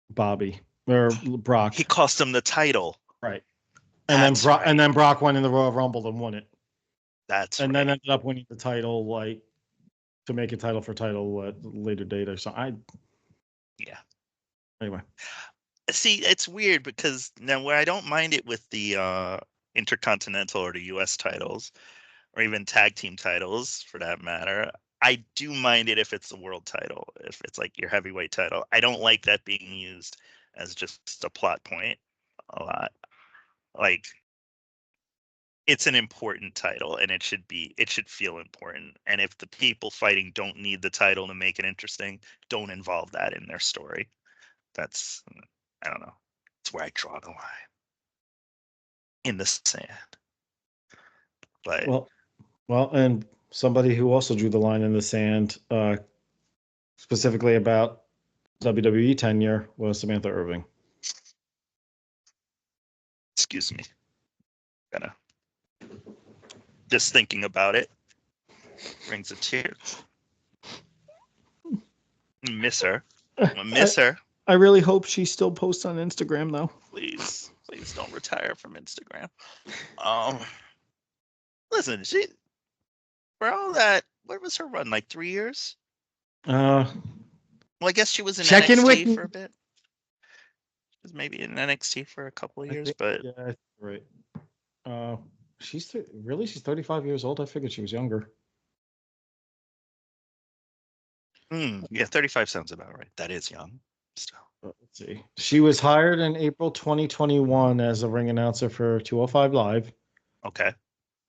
Bobby or Brock. he cost him the title. Right. That's And right. then Brock went in the Royal Rumble and won it. That's And then right. ended up winning the title like to make a title for title at a later date or something. Yeah. Anyway. See, it's weird because now where I don't mind it with the Intercontinental or the US titles or even tag team titles for that matter, I do mind it if it's the world title, if it's like your heavyweight title. I don't like that being used as just a plot point a lot. Like it's an important title and it should feel important. And if the people fighting don't need the title to make it interesting, don't involve that in their story. That's I don't know. It's where I draw the line in the sand. But Well, and somebody who also drew the line in the sand, specifically about WWE tenure, was Samantha Irvin. excuse me. Gonna just thinking about it brings a tear. Miss her. I miss her. I really hope she still posts on Instagram though. Please, please don't retire from Instagram. Um, listen, she for all that, what was her run? Like 3 years? Uh, Well, I guess she was in check in with. NXT for a bit. She was maybe in NXT for a couple of I years, think but yeah, I think right. Uh, really she's 35 years old. I figured she was younger. yeah, 35 sounds about right. That is young still. Let's see. She was hired in April 2021 as a ring announcer for 205 Live. Okay.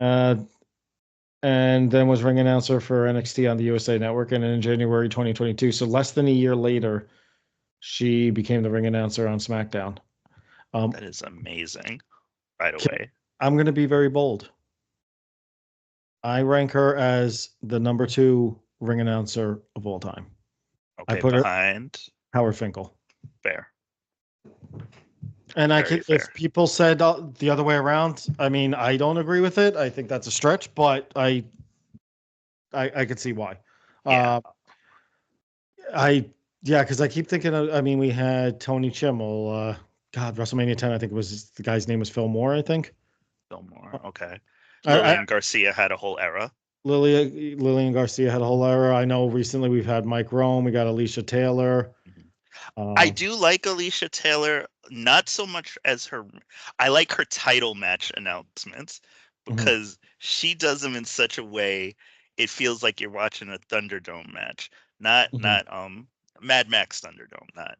Uh, and then was ring announcer for NXT on the USA Network. And in January 2022, so less than a year later, she became the ring announcer on SmackDown. That is amazing. Right away. I'm going to be very bold. I rank her as the number 2 ring announcer of all time. I Okay, put her behind. Howard Finkel. Fair. And I Very could, if fair. people said the other way around, I mean, I don't agree with it. I think that's a stretch, but I could see why. Yeah. Uh, yeah, because I keep thinking of, I mean, we had Tony Chimmel, God, WrestleMania 10, I think it was the guy's name was Phil Moore, I think. Fillmore. Okay. I Lillian Garcia had a whole era. Lillian Garcia had a whole era. I know recently we've had Mike Rome, we got Alicia Taylor. Mhm. I Uh, do like Alicia Taylor, not so much as her. I like her title match announcements mhm, because she does them in such a way it feels like you're watching a Thunderdome match, not mhm. not Mad Max Thunderdome, not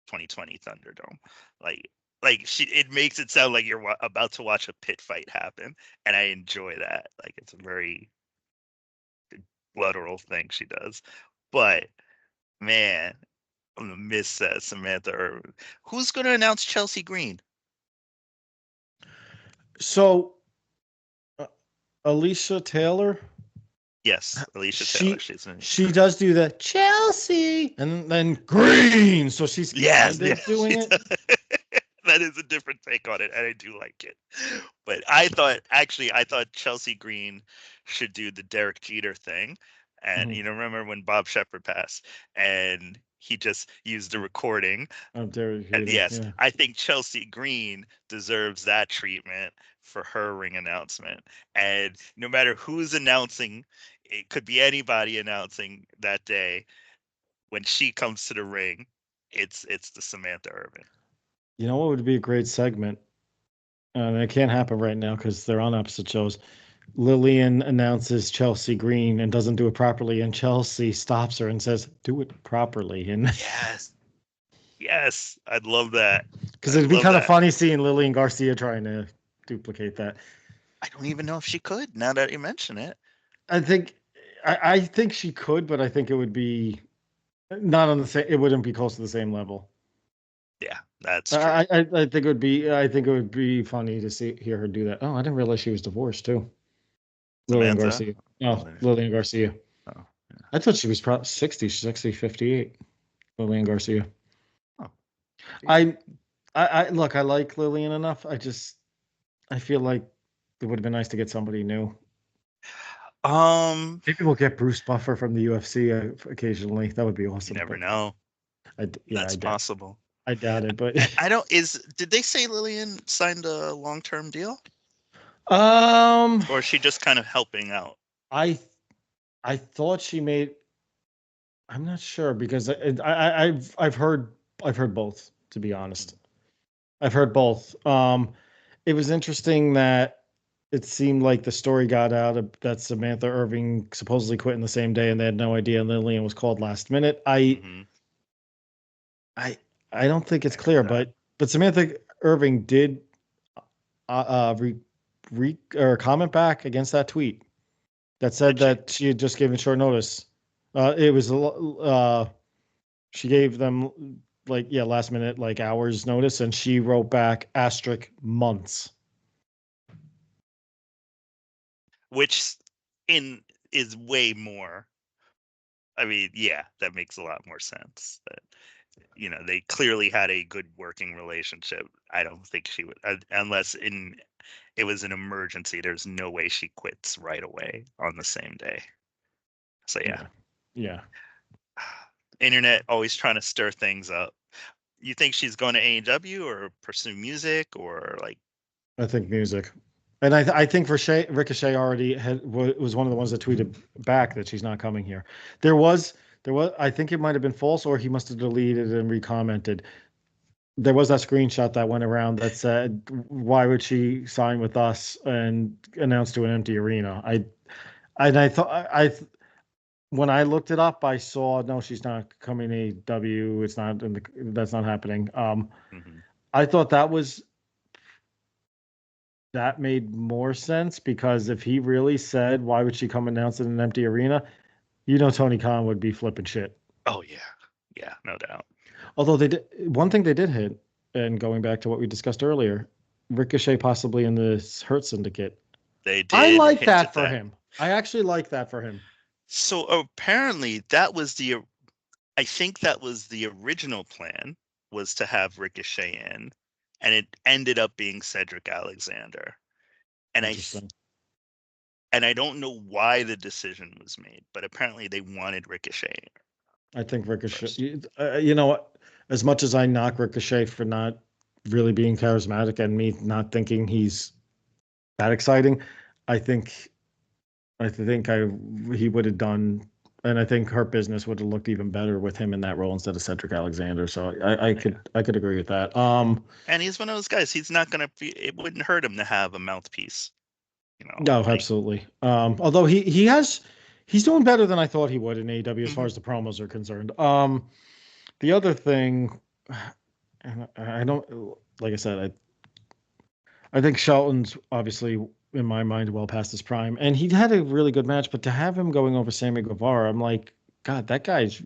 2020 Thunderdome. Like it makes it sound like you're about to watch a pit fight happen, and I enjoy that. Like it's a very guttural thing she does, but man, I'm gonna miss Samantha Irvin. Who's gonna announce Chelsea Green? So uh, Alicia Taylor, Yes, Alicia Taylor. she She's in. she does do the Chelsea and then Green, so she's Yes, kind yeah, of doing she it. does. That is a different take on it, and I do like it. But I thought Chelsea Green should do the Derek Jeter thing. And Mhm. remember when Bob Shepard passed and he just used the recording. Oh, Derek And Jeter, yes, yeah. I think Chelsea Green deserves that treatment for her ring announcement. And no matter who's announcing, it could be anybody announcing that day. When she comes to the ring, it's the Samantha Irvin. You know what would be a great segment? And it can't happen right now because they're on opposite shows. Lillian announces Chelsea Green and doesn't do it properly, and Chelsea stops her and says, "Do it properly." And Yes. Yes, I'd love that. Because I'd it'd be love kind of that. funny seeing Lillian Garcia trying to duplicate that. I don't even know if she could now that you mention it. I think I think she could, but I think it would be not on the same. It wouldn't be close to the same level. Yeah, that's true. I think it would be. I think it would be funny to hear her do that. Oh, I didn't realize she was divorced too. Lillian Samantha. Garcia. Oh, Oh, Lillian Garcia. oh, I thought she was probably 60. She's actually 58. Lillian Garcia. oh. I, I look. I like Lillian enough. I feel like it would have been nice to get somebody new. Um, Maybe we'll get Bruce Buffer from the UFC occasionally. That would be you awesome. never But know. yeah, That's possible. I doubt it. But I don't. Did they say Lillian signed a long-term deal, um, or is she just kind of helping out? I I thought she made. I'm not sure because I've heard both, to be honest. I've heard both. It was interesting that it seemed like the story got out that Samantha Irvin supposedly quit in the same day and they had no idea and Lillian was called last minute. Mm-hmm. I I don't think it's I heard clear, that. but Samantha Irving did or comment back against that tweet that said Did she? that she had just given short notice. It was she gave them like last minute like hours notice, and she wrote back asterisk months. Which in is way more. I mean, yeah, that makes a lot more sense. That they clearly had a good working relationship. I don't think she would, unless it was an emergency. There's no way she quits right away on the same day. So yeah, Yeah, yeah. internet always trying to stir things up. You think she's going to AEW or pursue music or like? I think music, and I think Ricochet already was one of the ones that tweeted back that she's not coming here. There was I think it might have been false or he must have deleted and recommented. There was that screenshot that went around that said, "Why would she sign with us and announce to an empty arena?" I thought when I looked it up, I saw no, she's not coming to AEW. It's not that's not happening. Mhm. I thought that made more sense because if he really said, "Why would she come announce it in an empty arena?" Tony Khan would be flipping shit. Oh yeah, yeah, no doubt. Although they did one thing they did hit, and going back to what we discussed earlier, Ricochet possibly in the Hurt Syndicate. They I did like hint that at for that. him. I actually like that for him. So apparently that was I think that was the original plan, was to have Ricochet in, and it ended up being Cedric Alexander. And Interesting. I don't know why the decision was made, but apparently they wanted Ricochet I think Ricochet. first. You know what? As much as I knock Ricochet for not really being charismatic and me not thinking he's that exciting, I think he would have done, and I think her business would have looked even better with him in that role instead of Cedric Alexander. So Yeah. I could agree with that. And he's one of those guys. He's not gonna be. It wouldn't hurt him to have a mouthpiece. No, Like. absolutely. Although he's doing better than I thought he would in AEW as far Mhm. as the promos are concerned. The other thing, and I don't like I said, I think Shelton's obviously in my mind well past his prime, and he had a really good match. But to have him going over Sammy Guevara, I'm like, God, that guy's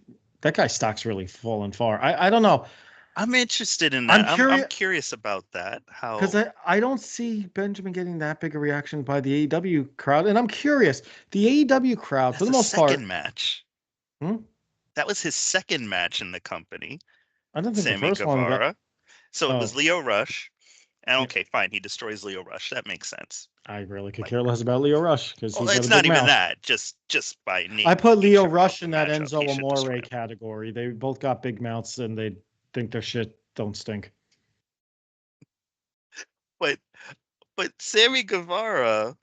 stock's really fallen far. I don't know. I'm interested in I'm that. I'm curious curious about that. because How I don't see Benjamin getting that big a reaction by the AEW crowd, and I'm curious. The AEW crowd, for that's the a most second part, match. hmm? That was his second match in the company, I don't think the Sammy first one got. Guevara. So it was Oh, Leo Rush. And yeah. okay, fine, he destroys Leo Rush. That makes sense. I really could Like, care less about Leo Rush because well, he's got it's a not big even mouth. that. Just by I put Leo nature of Rush the in that matchup, he Enzo should destroy Amore him. category. They both got big mouths and they think their shit don't stink. But Sammy Guevara,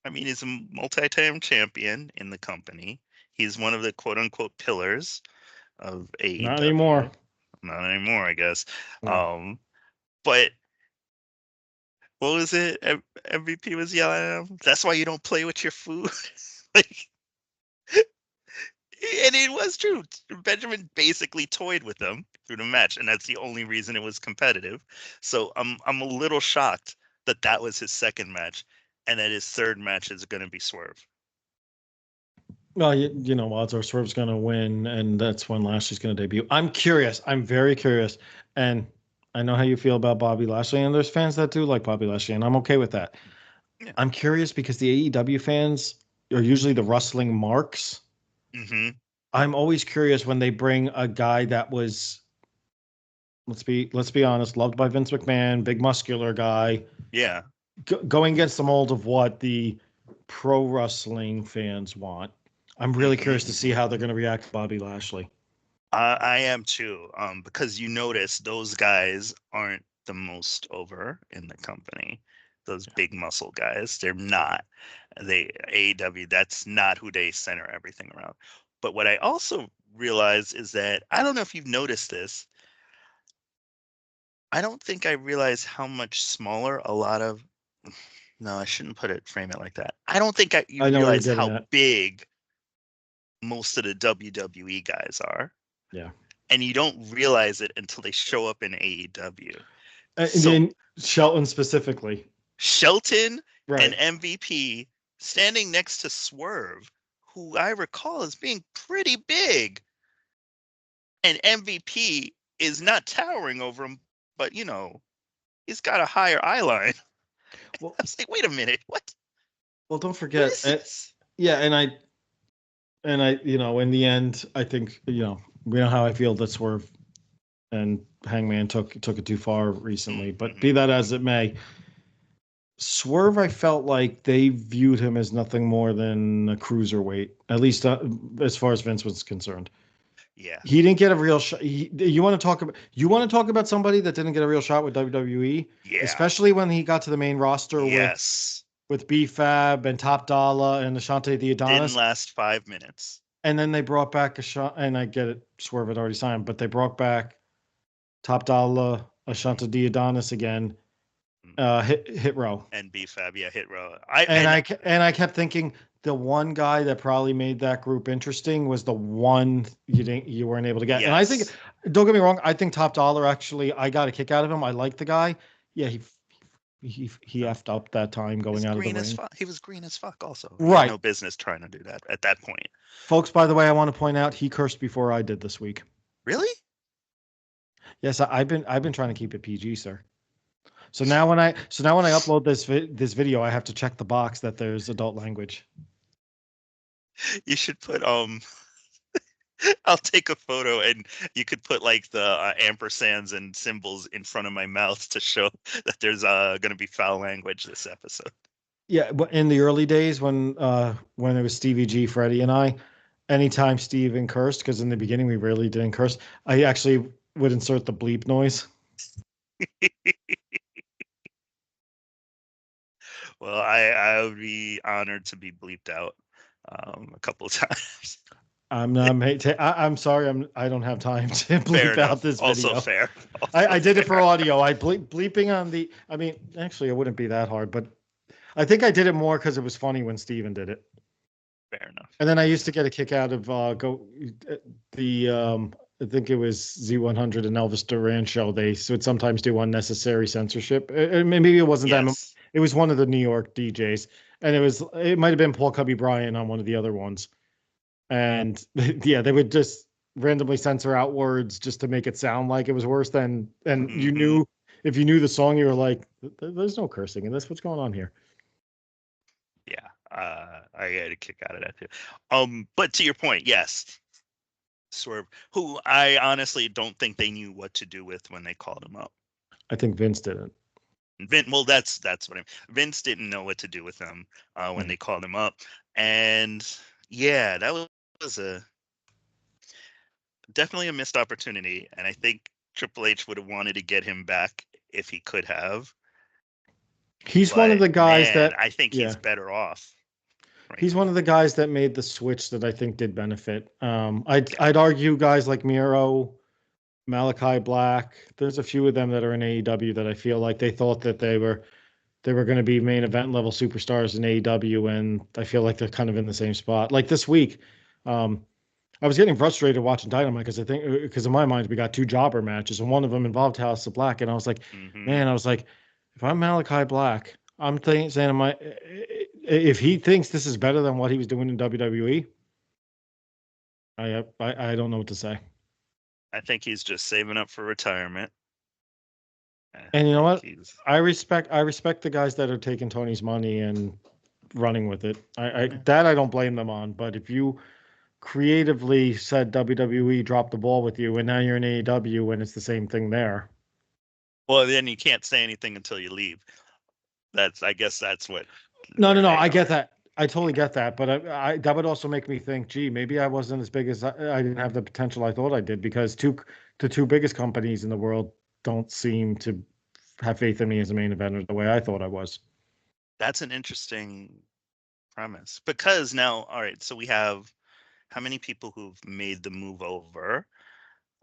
I mean, he's a multi-time champion in the company. He's one of the quote unquote pillars of Not anymore. AEW. Not anymore, I guess. No. Um, but what was it? MVP was yelling at him. That's why you don't play with your food. Like, And it was true. Benjamin basically toyed with them through the match, and that's the only reason it was competitive. So I'm a little shocked that that was his second match, and that his third match is going to be Swerve. Well, you know, odds are Swerve's going to win, and that's when Lashley's going to debut. I'm curious. I'm very curious, and I know how you feel about Bobby Lashley, and there's fans that do like Bobby Lashley, and I'm okay with that. Yeah. I'm curious because the AEW fans are usually the wrestling marks. Mm-hmm. I'm always curious when they bring a guy that was, let's be honest, loved by Vince McMahon, big muscular guy, Yeah. going against the mold of what the pro wrestling fans want. I'm really Mm-hmm. curious to see how they're going to react to Bobby Lashley. I am too. Because you notice those guys aren't the most over in the company. Those big muscle guys, they're not. They AEW, that's not who they center everything around. But what I also realize is that I don't know if you've noticed this. I don't think I realize how much smaller a lot of. No, I shouldn't frame it like that. I don't think you I know where you're realize getting how at. big most of the WWE guys are. Yeah. And you don't realize it until they show up in AEW. And So then Shelton specifically. Shelton and Right. MVP standing next to Swerve, who I recall as being pretty big, and MVP is not towering over him, but he's got a higher eye line. Well, I was like, wait a minute, what? well, don't What forget. is this? Yeah, you know, in the end, I think, you know, we know how I feel that Swerve and Hangman took it too far recently. But Mm-hmm. be that as it may, Swerve, I felt like they viewed him as nothing more than a cruiserweight, at least as far as Vince was concerned. Yeah. He didn't get a real shot. You want to talk about somebody that didn't get a real shot with WWE, Yeah. especially when he got to the main roster Yes. with B-Fab and Top Dollar and Ashante the Didn't Adonis. last 5 minutes. And then they brought back and I get it, Swerve had already signed, but they brought back Top Dollar, Ashante the Adonis again, hit row. And B-Fab, yeah, hit row. And I kept thinking the one guy that probably made that group interesting was the one you weren't able to get. Yes. And I think, don't get me wrong, I think Top Dollar actually, I got a kick out of him. I like the guy. Yeah, he effed up that time going out of the ring. He was green as fuck. Also, he had Right, no business trying to do that at that point. folks. By the way, I want to point out he cursed before I did this week. Really? Yes, I've been trying to keep it PG, sir. So now when I upload this video, I have to check the box that there's adult language. You should put I'll take a photo and you could put like the ampersands and symbols in front of my mouth to show that there's going to be foul language this episode. Yeah, but in the early days when it was Stevie G, Freddie, and I, anytime Steven cursed, because in the beginning we really didn't curse, I actually would insert the bleep noise. Well, I would be honored to be bleeped out a couple of times. I'm sorry, I don't have time to bleep out this video. Also fair. I did it for audio. I bleeping on the. I mean, actually, it wouldn't be that hard, but I think I did it more because it was funny when Steven did it. Fair enough. And then I used to get a kick out of I think it was Z100 and Elvis Duran show. They would sometimes do unnecessary censorship. Maybe it wasn't them. It was one of the New York DJs, and it might have been Paul Cubby Bryant on one of the other ones. And yeah, they would just randomly censor out words just to make it sound like it was worse than. And you knew, if you knew the song, you were like, "There's no cursing in this. What's going on here?" Yeah, I had a kick out of that too. But to your point, yes, Swerve, who I honestly don't think they knew what to do with when they called him up. I think Vince didn't. Well, that's what Vince didn't know what to do with him when they called him up, and yeah, that was definitely a missed opportunity, and I think Triple H would have wanted to get him back if he could have. He's one of the guys that I think he's better off. He's one of the guys that made the switch that I think did benefit. I'd argue guys like Miro, Malachi Black. There's a few of them that are in AEW that I feel like they thought that they were going to be main event level superstars in AEW, and I feel like they're kind of in the same spot. Like this week, I I was getting frustrated watching Dynamite because in my mind we got two jobber matches and one of them involved House of Black, and I was like, man, I was like, if I'm Malachi Black, I'm saying, if he thinks this is better than what he was doing in WWE, I don't know what to say. I think he's just saving up for retirement. And you know what? I respect the guys that are taking Tony's money and running with it. I don't blame them on. But if you creatively said WWE dropped the ball with you and now you're in AEW and it's the same thing there. Well, then you can't say anything until you leave. I guess that's what. No. I get that. I totally get that. But I that would also make me think, gee, maybe I wasn't as big as I didn't have the potential I thought I did, because the two biggest companies in the world don't seem to have faith in me as a main eventer the way I thought I was. That's an interesting premise, because now, all right, so we have how many people who've made the move over?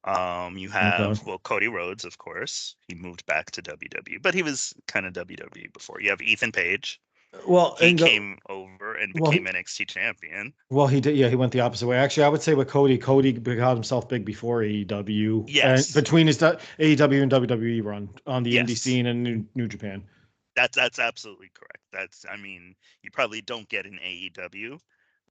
You have Cody Rhodes, of course. He moved back to WWE, but he was kind of WWE before. You have Ethan Page. Well, he came over and became NXT champion. Well, he did. Yeah, he went the opposite way. Actually, I would say with Cody got himself big before AEW. Yes. And between his AEW and WWE run on the indie scene and New Japan. That's absolutely correct. I mean, you probably don't get an AEW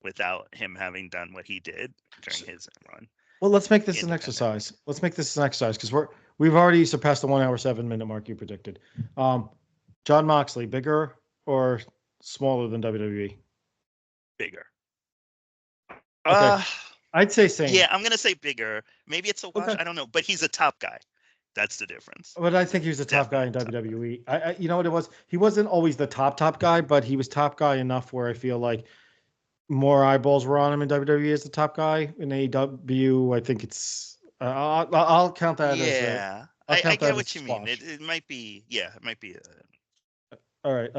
without him having done what he did during his run. Well, let's make this an exercise. Because we've already surpassed the 1 hour 7 minute mark you predicted. Jon Moxley, bigger or smaller than WWE? Bigger. Okay. I'd say same. Yeah, I'm gonna say bigger. Maybe it's a wash. Okay. I don't know, but he's a top guy. That's the difference. But I think he was a top guy in WWE. You know what it was? He wasn't always the top guy, but he was top guy enough where I feel like more eyeballs were on him in WWE as the top guy. In AEW, I think it's. I'll count that as. I get what you mean. It might be. Yeah, it might be. All right.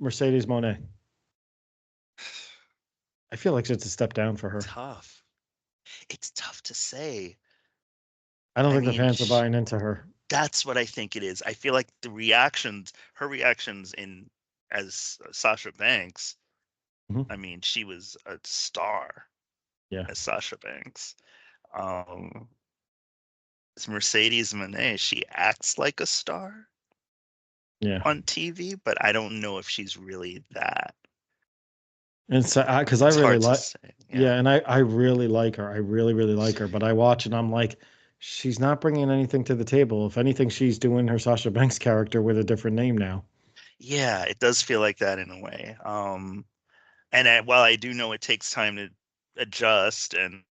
Mercedes Moné. I feel like it's a step down for her. Tough. It's tough to say. I don't think the fans are buying into her. That's what I think it is. I feel like her reactions as Sasha Banks. I mean, she was a star. Yeah. As Sasha Banks. Mercedes Moné, she acts like a star. Yeah. On TV, but I don't know if she's really that. And so, because I really like, and I really like her. I really like her. But I watch and I'm like, she's not bringing anything to the table. If anything, she's doing her Sasha Banks character with a different name now. Yeah, it does feel like that in a way. And while I do know it takes time to adjust, and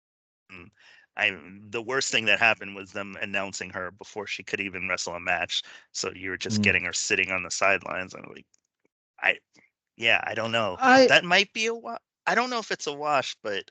the worst thing that happened was them announcing her before she could even wrestle a match. So you were just getting her sitting on the sidelines. I'm like, I don't know. That might be a wash. I don't know if it's a wash, but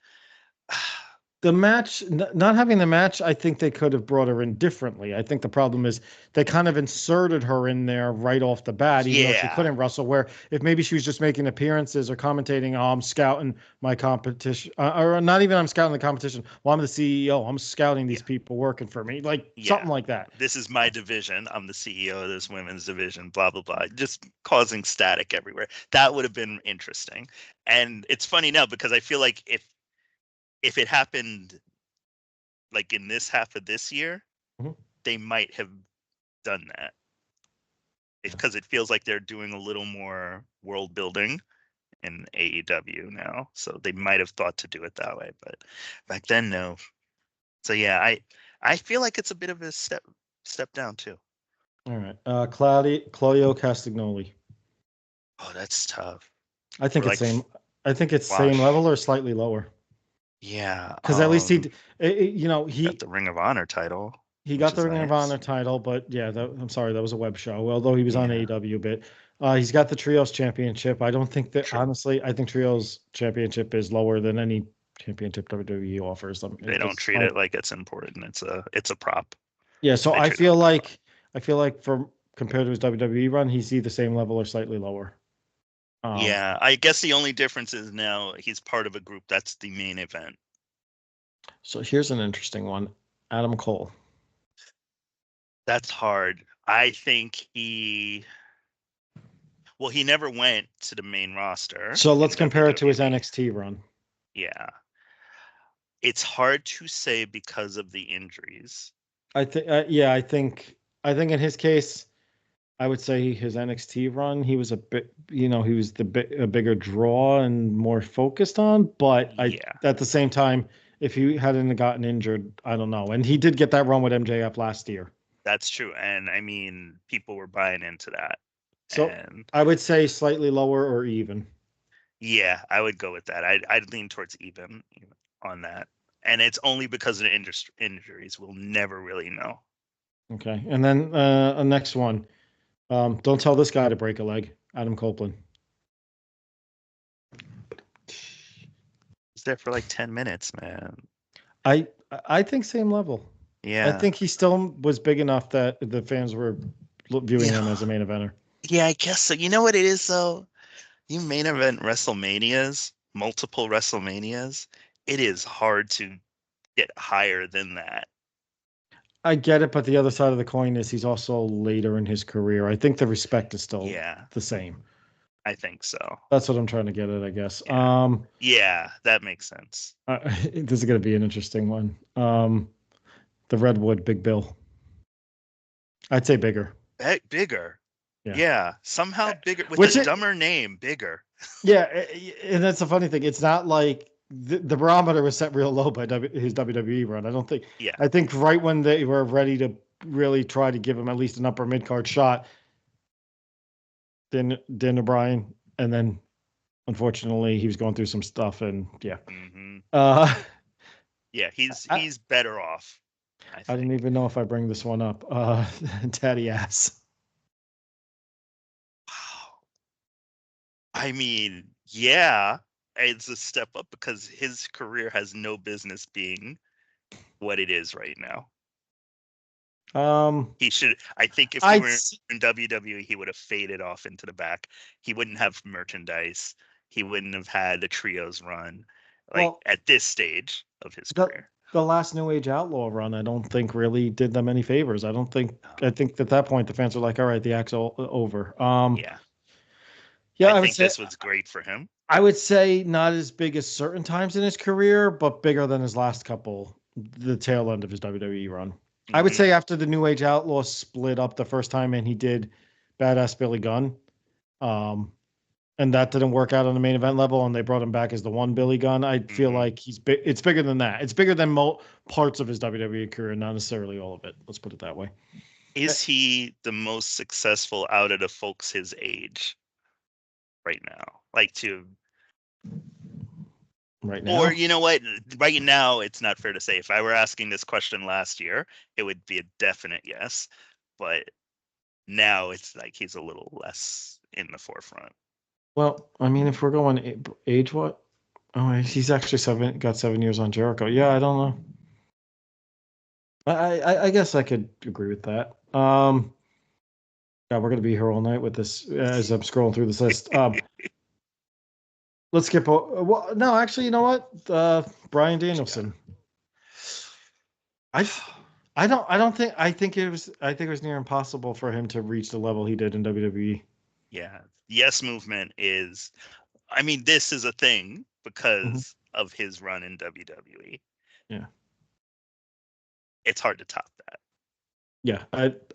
the match, not having the match, I think they could have brought her in differently. I think the problem is they kind of inserted her in there right off the bat, even though she couldn't wrestle. Where if maybe she was just making appearances or commentating, oh, I'm scouting my competition, or not even I'm scouting the competition. Well, I'm the CEO. I'm scouting these people working for me, something like that. This is my division. I'm the CEO of this women's division. Blah blah blah. Just causing static everywhere. That would have been interesting. And it's funny now because I feel like if it happened like in this half of this year, they might have done that. Because it feels like they're doing a little more world building in AEW now. So they might have thought to do it that way. But back then, no. So yeah, I feel like it's a bit of a step down too. All right. Claudio Castagnoli. Oh, that's tough. I think it's same. I think it's same level or slightly lower. Yeah, because at least he got the Ring of Honor title. He got the Ring of Honor title, but yeah, I'm sorry, that was a web show. Although he was on AEW a bit, he's got the Trios Championship. I don't think that honestly. I think Trios Championship is lower than any championship WWE offers. They don't treat it like it's important. It's a prop. Yeah, so I feel like for compared to his WWE run, he's either same level or slightly lower. Yeah, I guess the only difference is now he's part of a group that's the main event. So here's an interesting one. Adam Cole. That's hard. I think he never went to the main roster. So let's compare it to his NXT run. Yeah. It's hard to say because of the injuries. I think, I think in his case, I would say his NXT run, he was a bit, he was a bigger draw and more focused on. But Yeah, at the same time, if he hadn't gotten injured, I don't know. And he did get that run with MJF last year. that's true. And I mean, people were buying into that. So And I would say slightly lower or even. yeah, I would go with that. I'd lean towards even on that. And it's only because of the injuries. We'll never really know. Okay. And then a next one. Don't tell this guy to break a leg. Adam Copeland. He's there for like 10 minutes, man. I think same level. I Yeah. think he still was big enough that the fans were viewing him Yeah. as a main eventer. Yeah, I guess so. You know what it is though? You main event WrestleManias, multiple WrestleManias, it is hard to get higher than that. I get it, but the other side of the coin is he's also later in his career. I think the respect is still Yeah, the same. I think so. That's what I'm trying to get at, I guess. Yeah. Yeah, that makes sense. This is going to be an interesting one. The Redwood Big Bill. I'd say bigger. Bigger. Yeah. Yeah, somehow bigger with Which a dumber name, bigger. Yeah, and that's the funny thing. It's not like the barometer was set real low by his WWE run. I don't think. Yeah. I think right when they were ready to really try to give him at least an upper mid card shot, then O'Brien, and then unfortunately he was going through some stuff, and yeah. Mm-hmm. Yeah, he's better off. I didn't even know if I bring this one up. Daddy ass. Wow. I mean, yeah, it's a step up because his career has no business being what it is right now. He should. I think if he were in WWE, he would have faded off into the back. He wouldn't have merchandise. He wouldn't have had the trios run at this stage of his career. The last New Age Outlaw run, I don't think really did them any favors. I think at that point the fans were like, all right, the act's over. Yeah, I think this was great for him. I would say not as big as certain times in his career, but bigger than his last couple, the tail end of his WWE run. Mm-hmm. I would say after the New Age Outlaw split up the first time and he did Badass Billy Gunn, and that didn't work out on the main event level, and they brought him back as the one Billy Gunn. I feel like it's bigger than that. It's bigger than parts of his WWE career, not necessarily all of it. Let's put it that way. Is he the most successful out of the folks his age right now? Right now? Or you know what? Right now, it's not fair to say. If I were asking this question last year, it would be a definite yes. But now it's like he's a little less in the forefront. Well, I mean, if we're going age, what? Oh, he's actually got 7 years on Jericho. Yeah, I don't know. I guess I could agree with that. Yeah, we're gonna be here all night with this as I'm scrolling through this list. Let's skip. Well, no, actually, you know what? Bryan Danielson. I think it was near impossible for him to reach the level he did in WWE. Yeah. Yes movement is, I mean, this is a thing because of his run in WWE. Yeah. It's hard to top that. Yeah.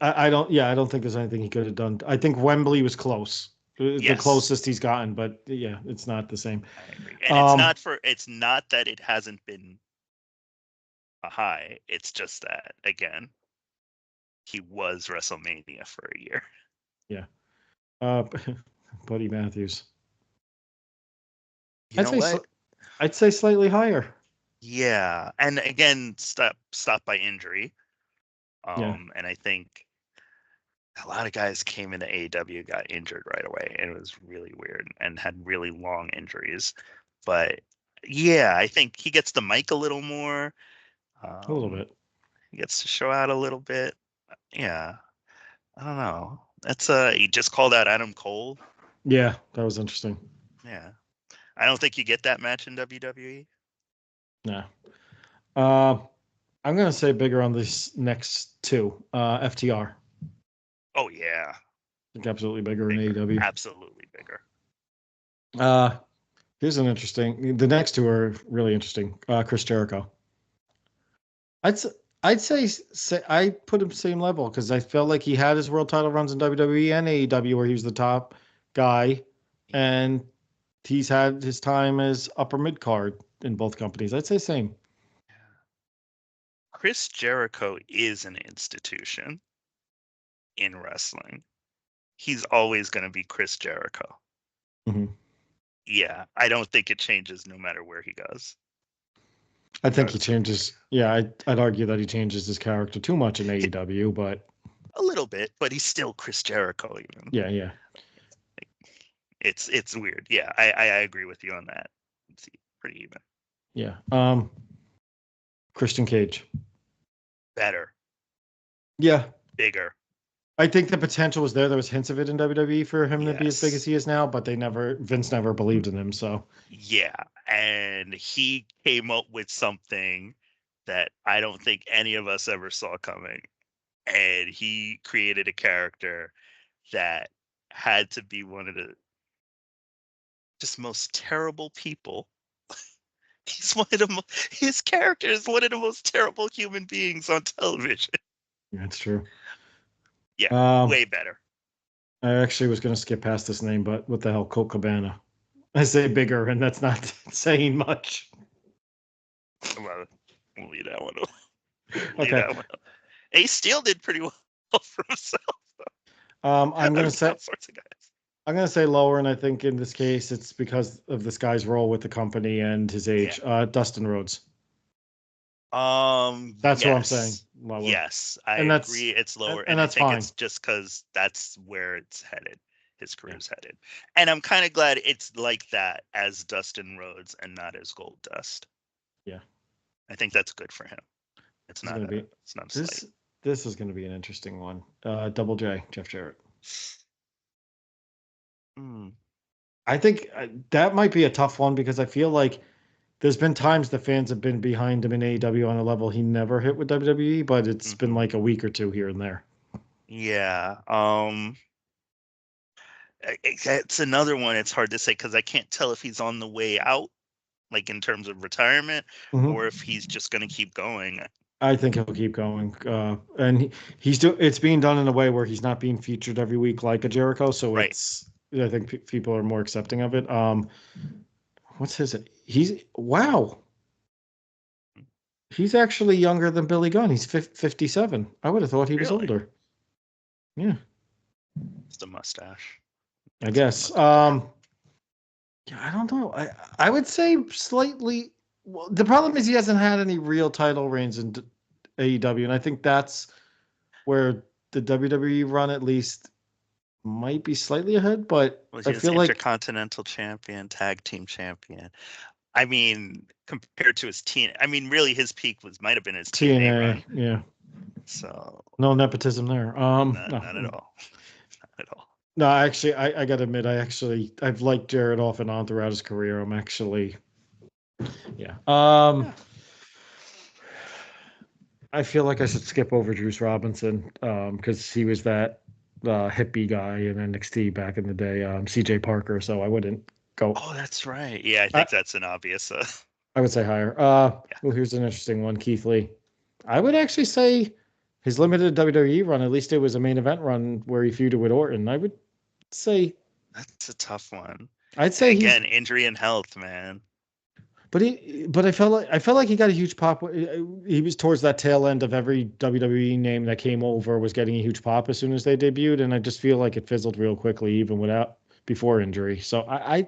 I don't think there's anything he could have done. I think Wembley was close. The closest he's gotten, but yeah, it's not the same. I agree. And it's not that it hasn't been a high. It's just that, again, he was WrestleMania for a year. Yeah. Buddy Matthews. I'd say slightly higher. Yeah. And again, stopped by injury. And I think a lot of guys came into AEW, got injured right away, and it was really weird and had really long injuries. But yeah, I think he gets the mic a little more. A little bit. He gets to show out a little bit. Yeah. I don't know. That's he just called out Adam Cole. Yeah, that was interesting. Yeah. I don't think you get that match in WWE. No. I'm gonna say bigger on these next two. FTR. Oh yeah. I think absolutely bigger in AEW. Absolutely bigger. Here's an interesting. The next two are really interesting. Chris Jericho. I'd s- I'd say I put him same level because I felt like he had his world title runs in WWE and AEW where he was the top guy, and he's had his time as upper mid card in both companies. I'd say same. Chris Jericho is an institution in wrestling. He's always going to be Chris Jericho. Hmm. Yeah, I don't think it changes no matter where he goes. I think he changes. Yeah, I'd argue that he changes his character too much in AEW, but A little bit, but he's still Chris Jericho. Even yeah. it's weird. Yeah, I agree with you on that. It's pretty even. Yeah. Christian Cage. Better, Yeah. bigger. I think the potential was there. There was hints of it in WWE for him to be as big as Yes. he is now, but Vince never believed in him. So Yeah, and he came up with something that I don't think any of us ever saw coming. And he created a character that had to be one of the just most terrible people. He's one of his character is one of the most terrible human beings on television. that's true. Yeah, Um, way better. I actually was going to skip past this name, but what the hell, Colt Cabana? I say bigger, and that's not saying much. Well, we'll leave that one. Leave Okay. that one. Ace Steel did pretty well for himself. I'm I gonna mean, say all sorts of guys. I'm gonna say lower, and I think in this case it's because of this guy's role with the company and his Yeah. age. Dustin Rhodes. That's what I'm saying. Yes. Lower, Yes, I and agree it's lower, and and I that's think fine. it's just because that's where it's headed. His Yeah. career's headed. And I'm kind of glad it's like that as Dustin Rhodes and not as Gold Dust. Yeah. I think that's good for him. This is gonna be It's not a slight. this this is gonna be an interesting one. Double J, Jeff Jarrett. Mm, I think that might be a tough one because I feel like there's been times the fans have been behind him in AEW on a level he never hit with WWE, but it's been hmm like a week or two here and there. Yeah. It's another one. It's hard to say because I can't tell if he's on the way out, like in terms of retirement, or Hmm. if he's just going to keep going. I think he'll keep going, and it's being done in a way where he's not being featured every week like a Jericho, so Right. I think people are more accepting of it. What's his? He's wow. He's actually younger than Billy Gunn. He's 57. I would have thought he was Really? older. Yeah, It's the mustache. I It's guess. Yeah, I don't know. I would say slightly. Well, the problem is he hasn't had any real title reigns in AEW, and I think that's where the WWE run at least might be slightly ahead. But Was I he was feel like Intercontinental Champion, Tag Team Champion. I mean, compared to his TNA, I mean, really, his peak might have been his TNA TNA, run. yeah, So no nepotism there. not at all, not at all. no. Actually, I gotta admit, I've liked Jared off and on throughout his career. Yeah. Yeah. I feel like I should skip over Juice Robinson because he was that hippie guy in NXT back in the day, CJ Parker. So I wouldn't go. Oh, that's right. Yeah, I I, think that's an obvious. I would say higher. Yeah. Well, here's an interesting one, Keith Lee. I would actually say his limited WWE run, at least it was a main event run where he feuded with Orton. Say, That's a tough one. I'd And say he's again, injury and health, man. but I felt like he got a huge pop. He was towards that tail end of every WWE name that came over was getting a huge pop as soon as they debuted, and I just feel like it fizzled real quickly, even without before injury. So I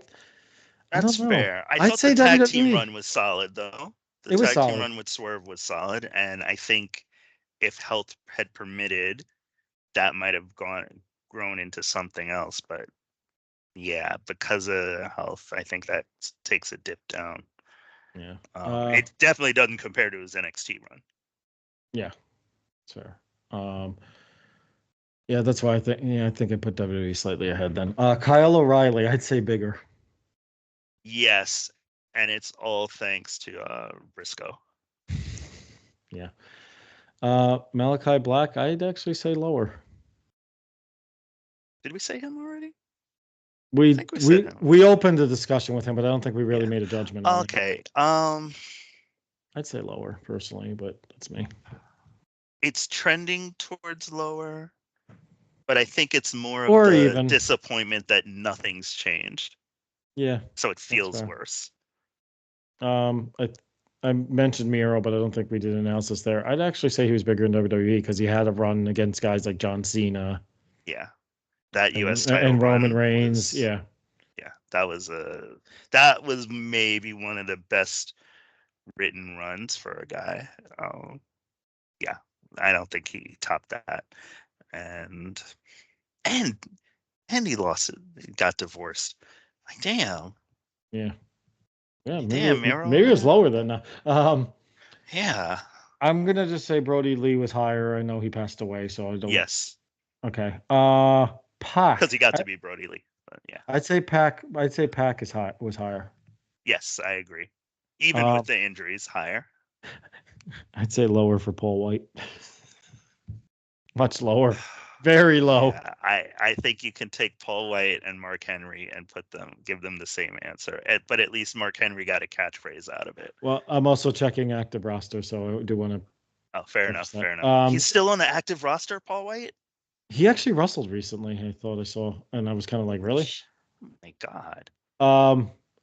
That's don't know. fair. I I'd thought the say tag team WWE. run was solid, though. The It was tag team solid. run with Swerve was solid, and I think if health had permitted, that might have grown into something else. But yeah, because of health, I think that takes a dip down. Yeah. It definitely doesn't compare to his NXT run. Yeah. That's fair. Yeah, that's why I think I put WWE slightly ahead then. Kyle O'Reilly, I'd say bigger. Yes, and it's all thanks to Briscoe. Yeah. Malachi Black, I'd actually say lower. Did we say him already? I We think we said we him. we opened the discussion with him, but I don't think we really Yeah. made a judgment on it. Okay. I'd say lower personally, but that's me. It's trending towards lower, but I think it's more of Or the even. disappointment that nothing's changed. Yeah, So it that's feels fair. worse. I mentioned Miro, but I don't think we did analysis there. I'd actually say he was bigger in WWE because he had a run against guys like John Cena. Yeah. That US title and Roman run Reigns. was, Yeah, yeah, that was maybe one of the best written runs for a guy. Yeah, I don't think he topped that. And and and he lost it. He got divorced. Like, damn. yeah, yeah. Damn, Miro, Maybe it was man. lower than that. Yeah. I'm gonna just say Brody Lee was higher. I know he passed away, so I don't. Yes. Okay. Because he Pac. got to be Brody Lee. But yeah. I'd say Pac. I'd say Pac is high. Was higher. Yes, I agree. Even with Um, the injuries, higher. I'd say lower for Paul White. Much lower. Very low. Yeah, I think you can take Paul White and Mark Henry and give them the same answer. But at least Mark Henry got a catchphrase out of it. Well, I'm also checking active roster, so I do want to Oh, fair enough, touch that. fair enough. He's still on the active roster, Paul White? He actually wrestled recently. I thought I saw, and I was kind of like, really? Oh my God.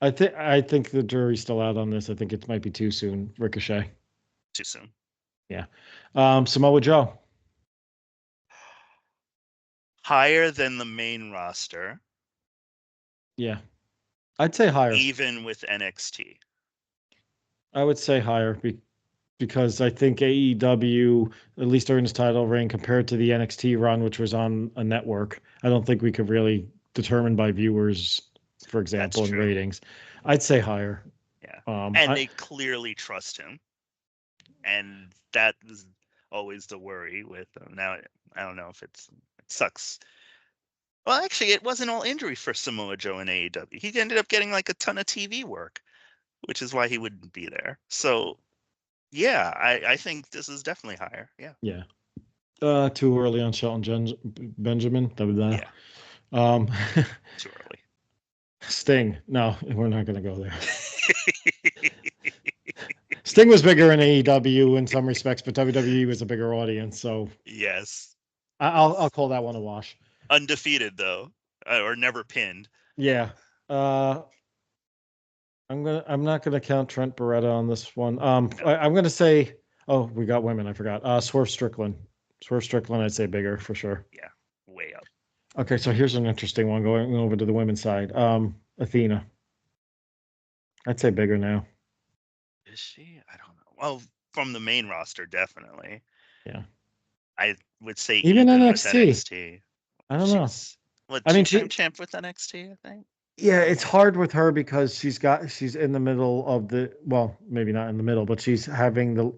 I think the jury's still out on this. I think it might be too soon. Ricochet. Too soon. Yeah. Samoa Joe. Higher than the main roster, Yeah. I'd say higher. even with NXT. I would say higher because I think AEW, at least during his title reign, compared to the NXT run, which was on a network, I don't think we could really determine by viewers, for That's example, and true. ratings. I'd say higher. Yeah. And I, they clearly trust him. And that is always the worry with them. Now, I don't know if it sucks. Well, actually, it wasn't all injury for Samoa Joe in AEW. He ended up getting like a ton of TV work, which is why he wouldn't be there. So, yeah, I think this is definitely higher. Yeah. yeah. Too early on Shelton Benjamin. Blah, blah, blah. Yeah. Too early. Sting. No, we're not going to go there. Sting was bigger in AEW in some respects, but WWE was a bigger audience, so Yes. I'll call that one a wash. Undefeated though, or never pinned. Yeah. I'm not gonna count Trent Beretta on this one. I'm gonna say, oh, we got women. I forgot. Swerve Strickland. Swerve Strickland, I'd say bigger for sure. Yeah, way up. Okay, so here's an interesting one going over to the women's side. Athena. I'd say bigger now. Is she? I don't know. Well, from the main roster, definitely. Yeah. I would say Even even with NXT. NXT. I don't know. She's what, I mean, two-time champ with NXT, I think. yeah, it's hard with her because she's in the middle of well, maybe not in the middle, but she's having the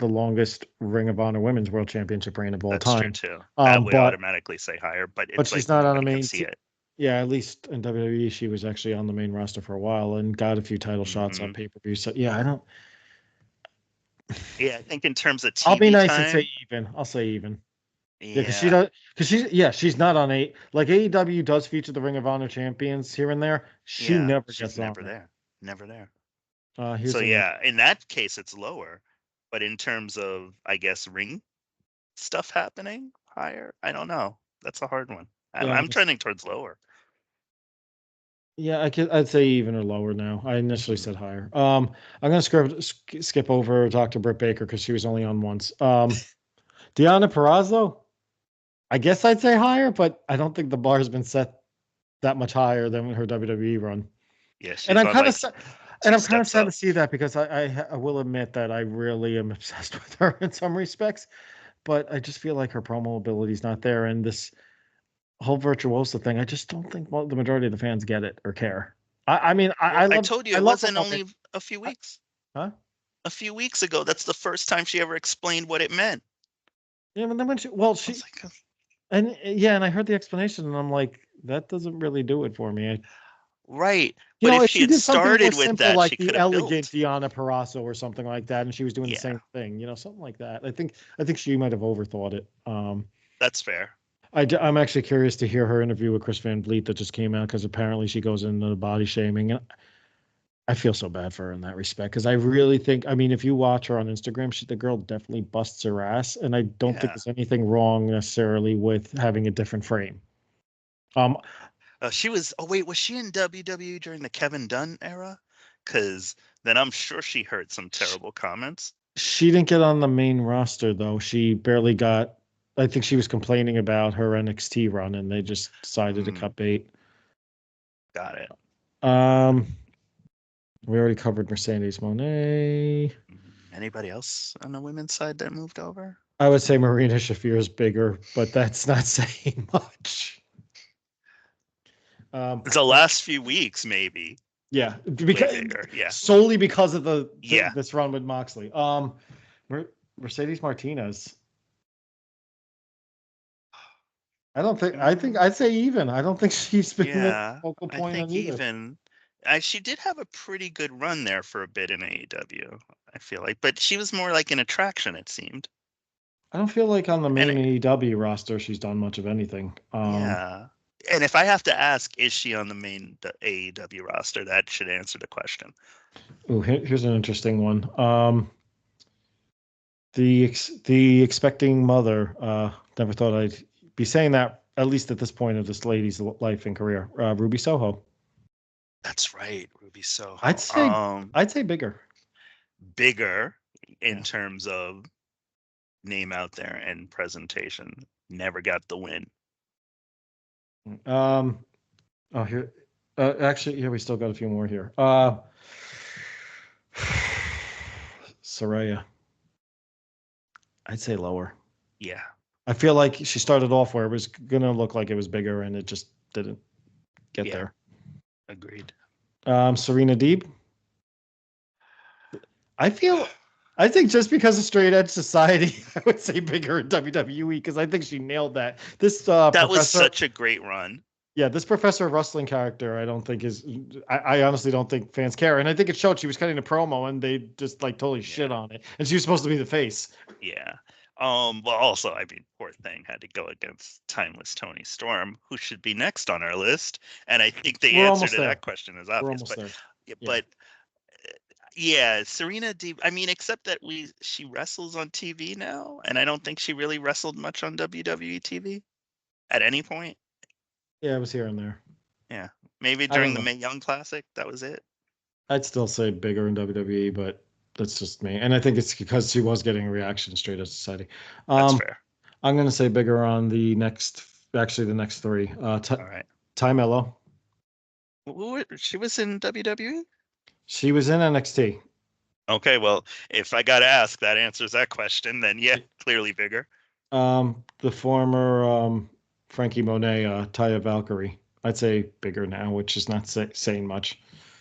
longest Ring of Honor Women's World Championship reign of all That's true time. too. That would But automatically say higher, but it's she's like not on the nobody can main. see it. Yeah, at least in WWE, she was actually on the main roster for a while and got a few title shots on Hmm. pay-per-view. So yeah, I don't. Yeah, I think in terms of I'll be TV nice and say time, even. I'll say even. Yeah, because she yeah, does. Because she's not on like AEW does feature the Ring of Honor champions here and there. She yeah, never she's gets on never it. there. Never there. So Here's an yeah, in that case, it's lower. But in terms of, I guess, ring stuff happening higher, I don't know. That's a hard one. yeah. I'm trending towards lower. Yeah, I'd say even or lower now. I initially Mm. said higher. I'm gonna skip over Dr. Britt Baker because she was only on once. Deonna Purrazzo, I guess I'd say higher, but I don't think the bar has been set that much higher than her WWE run. Yeah, And she's I'm on kind of like sad, and two I'm kind of steps sad to up. see that because I will admit that I really am obsessed with her in some respects, but I just feel like her promo ability is not there, and this whole virtuoso thing, I just don't think the majority of the fans get it or care. I mean, Well, I love told you I it love the wasn't woman. only a few weeks. Huh? A few weeks ago, that's the first time she ever explained what it meant. Yeah, but then when I was like, and yeah, and I heard the explanation, and I'm like, that doesn't really do it for me. right. But if If she she had did something more started with simple, that, like she could the have elegant built. Deonna Purrazzo or something like that, and she was doing the Yeah, same thing, something like that. I think she might have overthought it. that's fair. I'm actually curious to hear her interview with Chris Van Vliet that just came out because apparently she goes into body shaming, and I feel so bad for her in that respect because I really think, I mean, if you watch her on Instagram, the girl definitely busts her ass, and I don't think Yeah. there's anything wrong necessarily with having a different frame. Um, She was. Oh wait, was she in WWE during the Kevin Dunn era? Because then I'm sure she heard some sh- terrible comments. she didn't get on the main roster though. She barely got. I think she was complaining about her NXT run, and they just decided to Mm, cut bait. got it. Um, we already covered Mercedes Monet. Anybody else on the women's side that moved over? I would say Marina Shafir is bigger, but that's not saying much. The last few weeks, maybe Yeah, way because bigger. Yeah, solely because of yeah, this run with Moxley. Mercedes Martinez. I don't think. I think mm, I'd say even. I don't think she's been the yeah. focal I point on think either. even she did have a pretty good run there for a bit in AEW. I feel like, but she was more like an attraction. It seemed. I don't feel like on the And main it, AEW roster she's done much of anything. yeah. And if I have to ask, is she on the main AEW roster? That should answer the question. Here's an interesting one. The expecting mother. Never thought I'd be saying that. At least at this point of this lady's life and career. Ruby Soho. That's right, Ruby I'd Soho. say. I'd say bigger. Bigger in Yeah. terms of name out there and presentation. Never got the win. Um. Oh, here. Actually, yeah, we still got a few more here. Soraya. I'd say lower. Yeah, I feel like she started off where it was gonna look like it was bigger, and it just didn't get yeah, there. agreed. Serena Deeb. I feel. I think just because of straight edge society, I would say bigger in WWE because I think she nailed that. This That was professor, such a great run. yeah, this professor of wrestling character, I don't think is. I honestly don't think fans care, and I think it showed. She was cutting a promo, and they just like totally shit Yeah, on it, and she was supposed to be the face. yeah. Well, also, I mean, poor thing had to go against Timeless Tony Storm, who should be next on our list. And I think the We're answer almost to that there. question is We're obvious. almost there. Yeah, Yeah. but yeah, Serena Deeb. I mean, except that she wrestles on TV now, and I don't think she really wrestled much on WWE TV at any point. Yeah, I was here and there. Yeah, maybe I don't during the know. Mae Young Classic, that was it. I'd still say bigger in WWE, but that's just me. And I think it's because she was getting a reaction straight out society. That's Um, fair. I'm going to say bigger on actually the next three. All right. Ty Mello. She was in WWE? She was in NXT. Okay, well, if I got to ask, that answers that question, then yeah, clearly bigger. The former Frankie Monet, Taya Valkyrie. I'd say bigger now, which is not saying much.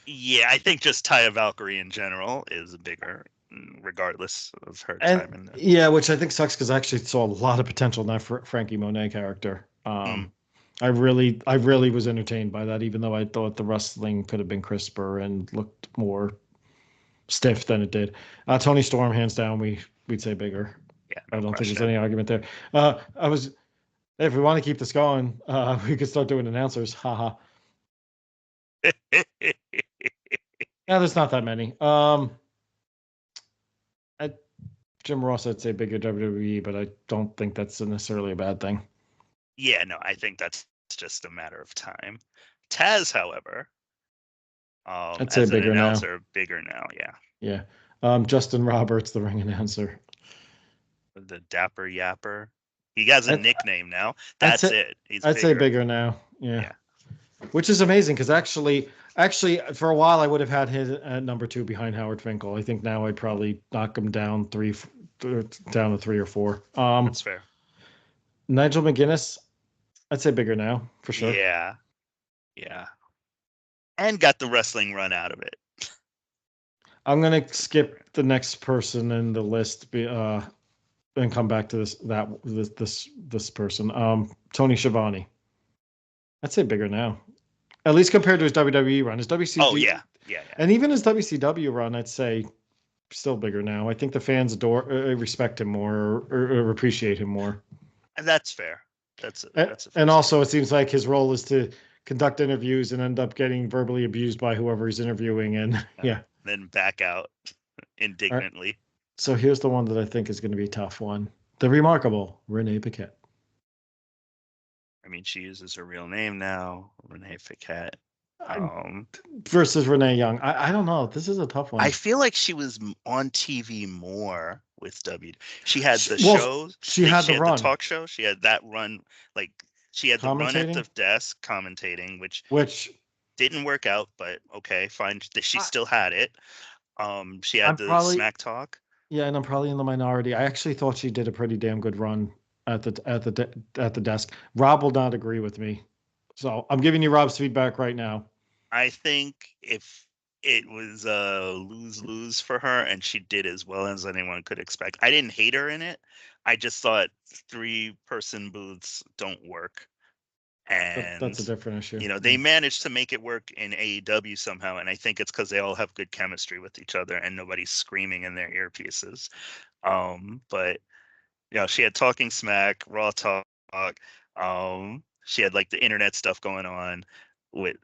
Yeah, I think just Taya Valkyrie in general is bigger, regardless of her And time in the. yeah, which I think sucks because I actually saw a lot of potential in that Frankie Monet character. Hmm, I really was entertained by that, even though I thought the wrestling could have been crisper and looked more stiff than it did. Tony Storm, hands down, we'd say bigger. yeah, I no don't think there's question. any argument there. I was, if we want to keep this going, we could start doing announcers. Haha. Yeah, there's not that many. I, Jim Ross, I'd say bigger WWE, but I don't think that's necessarily a bad thing. Yeah, no, I think that's just a matter of time. Taz, however, I'd say as an bigger now. announcer, bigger now. Yeah, Yeah. Justin Roberts, the ring announcer. the Dapper Yapper. He has a I, nickname now. I'd That's say it. He's I'd say bigger. bigger now. Yeah. Yeah, Which is amazing because actually, for a while I would have had his at number two behind Howard Finkel. I think now I'd probably knock him down down to three or four. that's fair. Nigel McGuinness, I'd say bigger now for sure. Yeah, yeah, and got the wrestling run out of it. I'm gonna skip the next person in the list, and come back to this person. Tony Schiavone. I'd say bigger now, at least compared to his WWE run. His Oh WCG yeah, yeah, yeah. and even his WCW run, I'd say still bigger now. I think the fans respect him more or appreciate him more. And that's fair. That's a fair And also, statement. it seems like his role is to conduct interviews and end up getting verbally abused by whoever he's interviewing. And yeah. Then back out indignantly. Right. So here's the one that I think is going to be a tough one. The remarkable Renee Paquette. I mean, she uses her real name now, Renee Paquette. Versus Renee Young. I don't know. This is a tough one. I feel like she was on TV more with W. She had the shows. She had the run. The talk show. She had that run. Like she had the run at the desk commentating, which didn't work out, but okay, fine. She still had it. She had the smack talk. Yeah, and I'm probably in the minority. I actually thought she did a pretty damn good run at the desk. Rob will not agree with me, so I'm giving you Rob's feedback right now. I think if it was a lose-lose for her and she did as well as anyone could expect. I didn't hate her in it. I just thought 3-person booths don't work. And that's a different issue. You know, they managed to make it work in AEW somehow, and I think it's because they all have good chemistry with each other and nobody's screaming in their earpieces. But you know, she had Talking Smack, Raw Talk. She had like the internet stuff going on with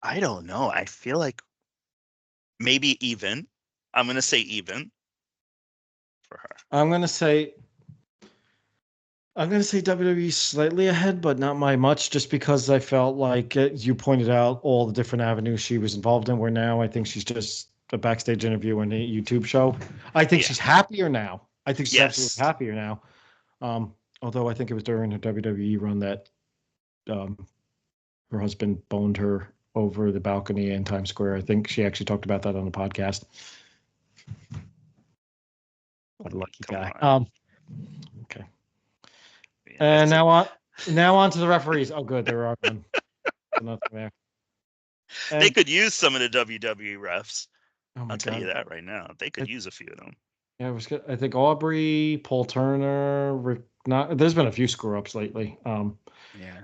I don't know. I feel like maybe even. I'm going to say even for her. I'm going to say WWE slightly ahead, but not by much, just because I felt like you pointed out all the different avenues she was involved in, where now I think she's just a backstage interview in a YouTube show. I think she's happier now. I think she's absolutely happier now. Although I think it was during her WWE run that her husband boned her over the balcony in Times Square. I think she actually talked about that on the podcast. What a lucky guy. Okay. Yeah, and now on to the referees. Oh, good. There are none. Nothing there. They could use some of the WWE refs. I'll tell you that right now. They could use a few of them. Yeah, it was good. I think Aubrey, Paul Turner. There's been a few screw ups lately.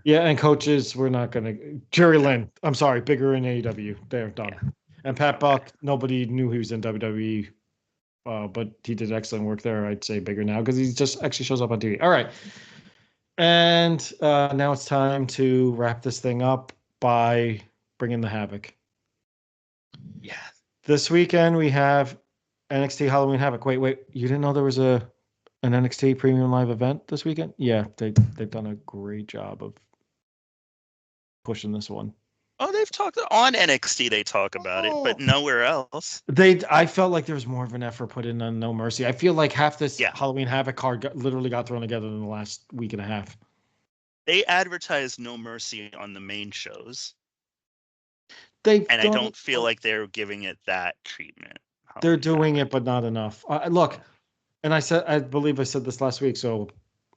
Yeah, and coaches, we're not gonna. Jerry Lynn. I'm sorry, bigger in AEW. They're done. Yeah. And Pat Buck. Nobody knew he was in WWE, but he did excellent work there. I'd say bigger now because he just actually shows up on TV. All right, and now it's time to wrap this thing up by bringing the Havoc. Yeah. This weekend we have NXT Halloween Havoc. Wait, you didn't know there was an NXT Premium Live event this weekend? Yeah, they've done a great job of pushing this one. Oh, they've talked on NXT. They talk about it, but nowhere else. I felt like there was more of an effort put in on No Mercy. I feel like half this Halloween Havoc card literally got thrown together in the last week and a half. They advertised No Mercy on the main shows. I don't feel like they're giving it that treatment. They're doing it, but not enough. Look, and I believe I said this last week, so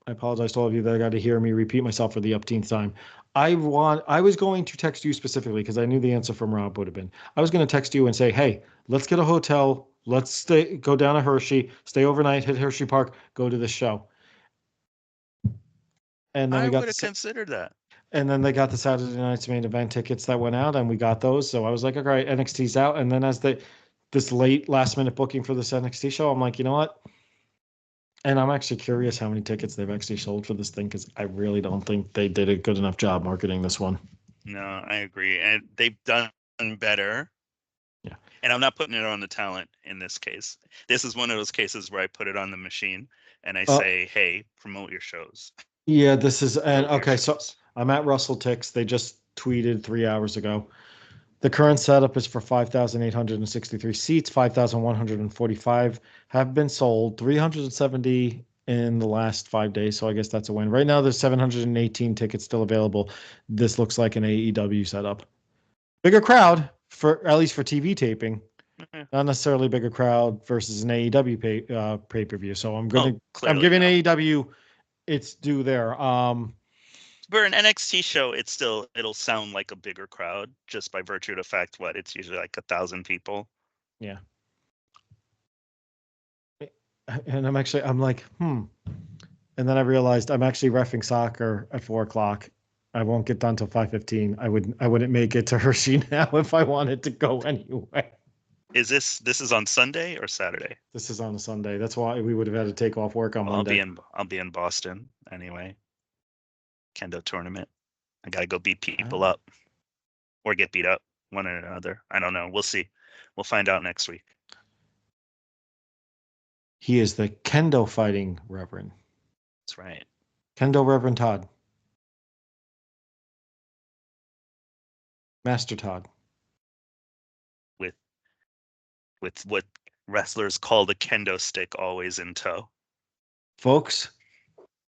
I apologize to all of you that got to hear me repeat myself for the upteenth time. I was going to text you specifically because I knew the answer from Rob would have been. I was going to text you and say, hey, let's get a hotel. Let's go down to Hershey, stay overnight, hit Hershey Park, go to the show. And then I would have considered that. And then they got the Saturday night's main event tickets that went out, and we got those. So I was like, okay, NXT's out. And then as this late last minute booking for this NXT show, I'm like, you know what? And I'm actually curious how many tickets they've actually sold for this thing because I really don't think they did a good enough job marketing this one. No, I agree. And they've done better. Yeah. And I'm not putting it on the talent in this case. This is one of those cases where I put it on the machine and I say, hey, promote your shows. Yeah, this is okay. So I'm at Russell Tix. They just tweeted 3 hours ago. The current setup is for 5,863 seats. 5,145 have been sold. 370 in the last 5 days. So I guess that's a win. Right now, there's 718 tickets still available. This looks like an AEW setup. Bigger crowd at least for TV taping. Mm-hmm. Not necessarily bigger crowd versus an AEW pay-per-view. So I'm giving AEW its due there. For an NXT show, it'll sound like a bigger crowd just by virtue of the fact it's usually like 1,000 people. Yeah. And I'm like, And then I realized I'm actually reffing soccer at 4:00. I won't get done till 5:15. I wouldn't make it to Hershey now if I wanted to go anyway. This is on Sunday or Saturday? This is on a Sunday. That's why we would have had to take off work on Monday. I'll be in Boston anyway. Kendo tournament. I gotta go beat people up or get beat up, one or another. I don't know. We'll see. We'll find out next week. He is the Kendo fighting Reverend. That's right. Kendo Reverend Todd. Master Todd. With what wrestlers call the kendo stick always in tow. Folks,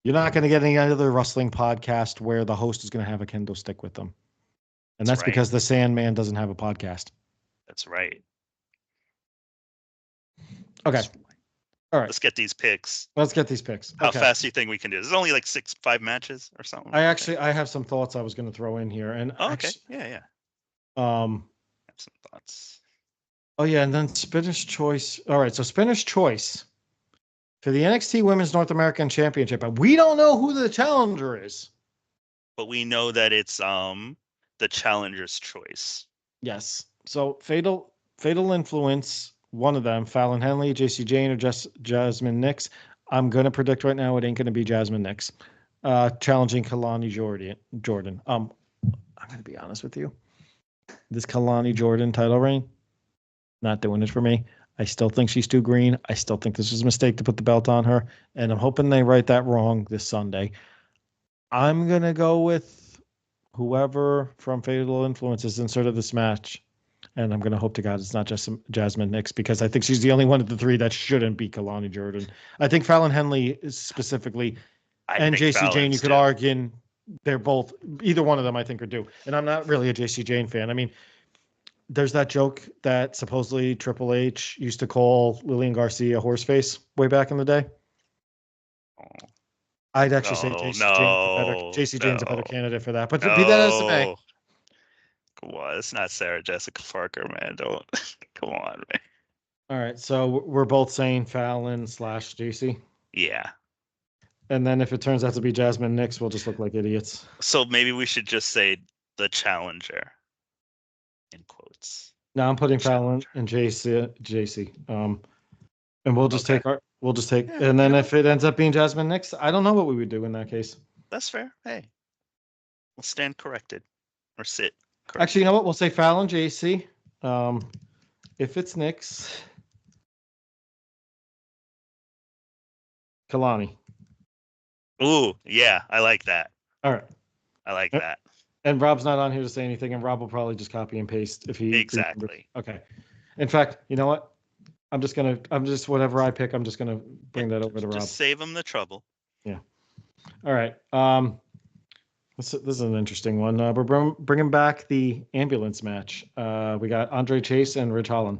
you're not going to get any other wrestling podcast where the host is going to have a kendo stick with them. And that's right. because the Sandman doesn't have a podcast. That's right. Okay. All right. Let's get these picks. Let's get these picks. How fast do you think we can do this? It's only like 5 matches or something. I have some thoughts I was going to throw in here. And okay. Yeah. I have some thoughts. Oh, yeah, and then Spinner's Choice. All right, so Spinner's Choice for the NXT Women's North American Championship. And we don't know who the challenger is. But we know that it's the challenger's choice. Yes. So Fatal Influence, one of them, Fallon Henley, JC Jane, or Jasmine Nix. I'm going to predict right now it ain't going to be Jasmine Nix. Challenging Kalani Jordan. I'm going to be honest with you. This Kalani Jordan title reign, not doing it for me. I still think she's too green. I still think this was a mistake to put the belt on her. And I'm hoping they right that wrong this Sunday. I'm going to go with whoever from Fatal Influence is inserted this match. And I'm going to hope to God it's not just Jasmine Nix, because I think she's the only one of the three that shouldn't be Kalani Jordan. I think Fallon Henley is specifically, and JC Jane, you could argue they're both, either one of them I think are due. And I'm not really a JC Jane fan. I mean, there's that joke that supposedly Triple H used to call Lillian Garcia horseface way back in the day. I'd actually say JC Jane's a better candidate for that. But be that as it may. Come on, it's not Sarah Jessica Parker, man. Don't come on, man. All right, so we're both saying Fallon / JC. Yeah. And then if it turns out to be Jasmine Nix, we'll just look like idiots. So maybe we should just say the challenger, in quotes. No, I'm putting Fallon and JC. And we'll just take and then if it ends up being Jasmine Nix, I don't know what we would do in that case. That's fair. Hey, we'll stand corrected or sit. Corrected. Actually, you know what? We'll say Fallon, JC. If it's Nix, Kalani. Ooh, yeah, I like that. All right. I like that. And Rob's not on here to say anything, and Rob will probably just copy and paste if he exactly. Okay. In fact, you know what? I'm just whatever I pick, I'm just gonna bring that over to Rob. Just save him the trouble. Yeah. All right. This is an interesting one. We're bringing back the ambulance match. We got Andre Chase and Ridge Holland.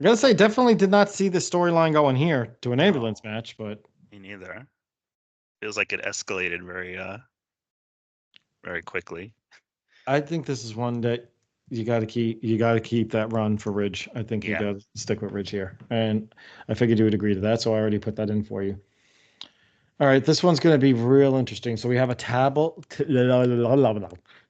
I gotta say, definitely did not see the storyline going here to an ambulance match, but me neither. Feels like it escalated very quickly. I think this is one that you got to keep that run for Ridge. I think you got to stick with Ridge here, and I figured you would agree to that, so I already put that in for you. All right, this one's going to be real interesting. So we have a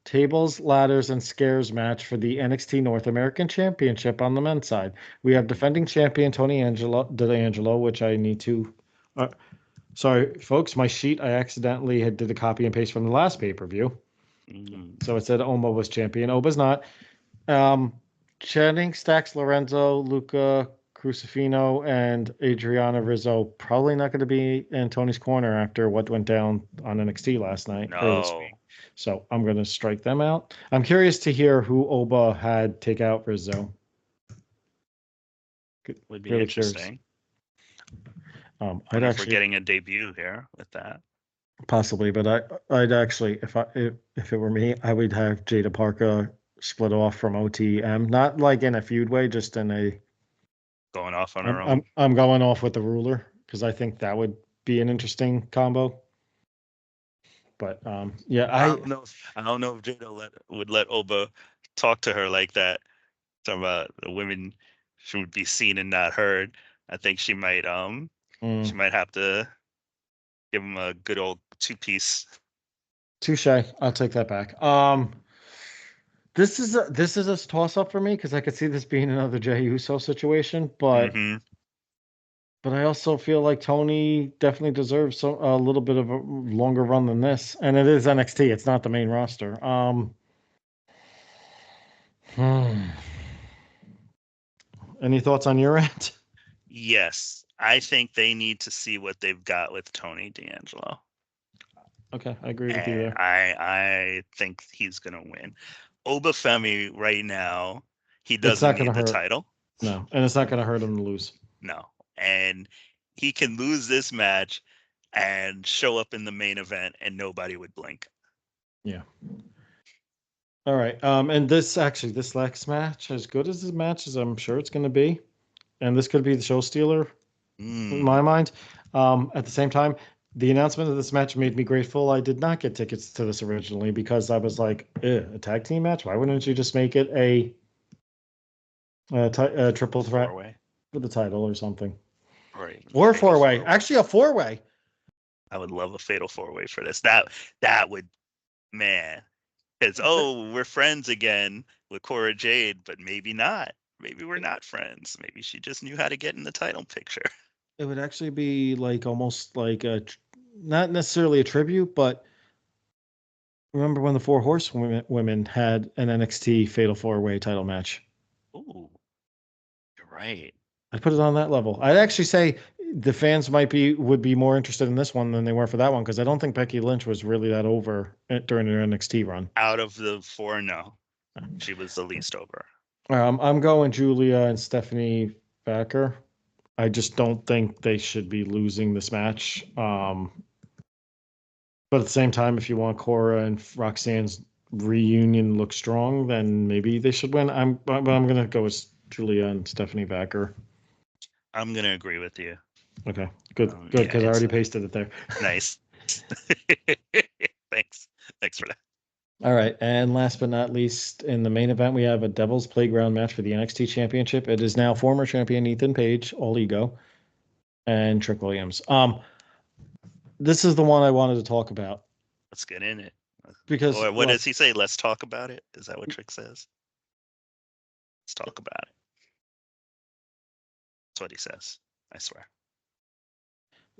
tables, ladders, and scares match for the NXT North American Championship on the men's side. We have defending champion Tony D'Angelo, which I need to. Sorry, folks, my sheet I accidentally did a copy and paste from the last pay-per-view. So it said Oma was champion. Oma's not. Channing, Stax, Lorenzo, Luca, Crucifino, and Adriana Rizzo probably not going to be in Tony's corner after what went down on NXT last night. Or this week. So I'm going to strike them out. I'm curious to hear who Oba had take out Rizzo. Would be really interesting. We're getting a debut here with that. Possibly, but I'd actually, if it were me, I would have Jada Parker split off from OTM, not like in a feud way, just in a going off on her own. I'm going off with the ruler because I think that would be an interesting combo. But yeah, I don't know if Jada would let Oba talk to her like that. Talking about the women should be seen and not heard. I think she might she might have to give him a good old 2-piece. Touche. I'll take that back. This is a toss up for me because I could see this being another Jey Uso situation, but But I also feel like Tony definitely deserves a little bit of a longer run than this. And it is NXT. It's not the main roster. Hmm. Any thoughts on your end? Yes, I think they need to see what they've got with Tony D'Angelo. Okay, I agree with you And there. I think he's gonna win. Obafemi right now, he It's doesn't not going to need the hurt. title. No, and it's not going to hurt him to lose. No. And he can lose this match and show up in the main event and nobody would blink. Yeah. All right. And this next match, as good as this match as I'm sure it's going to be, and this could be the show stealer in my mind. At the same time, the announcement of this match made me grateful I did not get tickets to this originally because I was like, a tag team match? Why wouldn't you just make it a triple threat Four-way. for the title or something? Or even Or a fatal four-way. four-way. Actually, a four-way. I would love a fatal four-way for this. That would, man. It's, oh, we're friends again with Cora Jade, but maybe not. Maybe we're not friends. Maybe she just knew how to get in the title picture. It would actually be like almost like not necessarily a tribute, but remember when the Four Horsewomen had an NXT Fatal Four-Way title match? Ooh, you're right. I'd put it on that level. I'd actually say the fans would be more interested in this one than they were for that one because I don't think Becky Lynch was really that over during her NXT run. Out of the four, no. She was the least over. I'm going Julia and Stephanie Baker. I just don't think they should be losing this match. But at the same time, if you want Cora and Roxanne's reunion look strong, then maybe they should win. I'm gonna go with Julia and Stephanie Baker. I'm gonna agree with you. Okay, good, Yeah, because I already pasted it there. nice. Thanks for that. All right, and last but not least, in the main event, we have a Devil's Playground match for the NXT Championship. It is now former champion Ethan Page, all ego, and Trick Williams. This is the one I wanted to talk about Let's get in it. because Or what look, does he say? Let's talk about it. Is that what Trick says? Let's talk about it. That's what he says. I swear.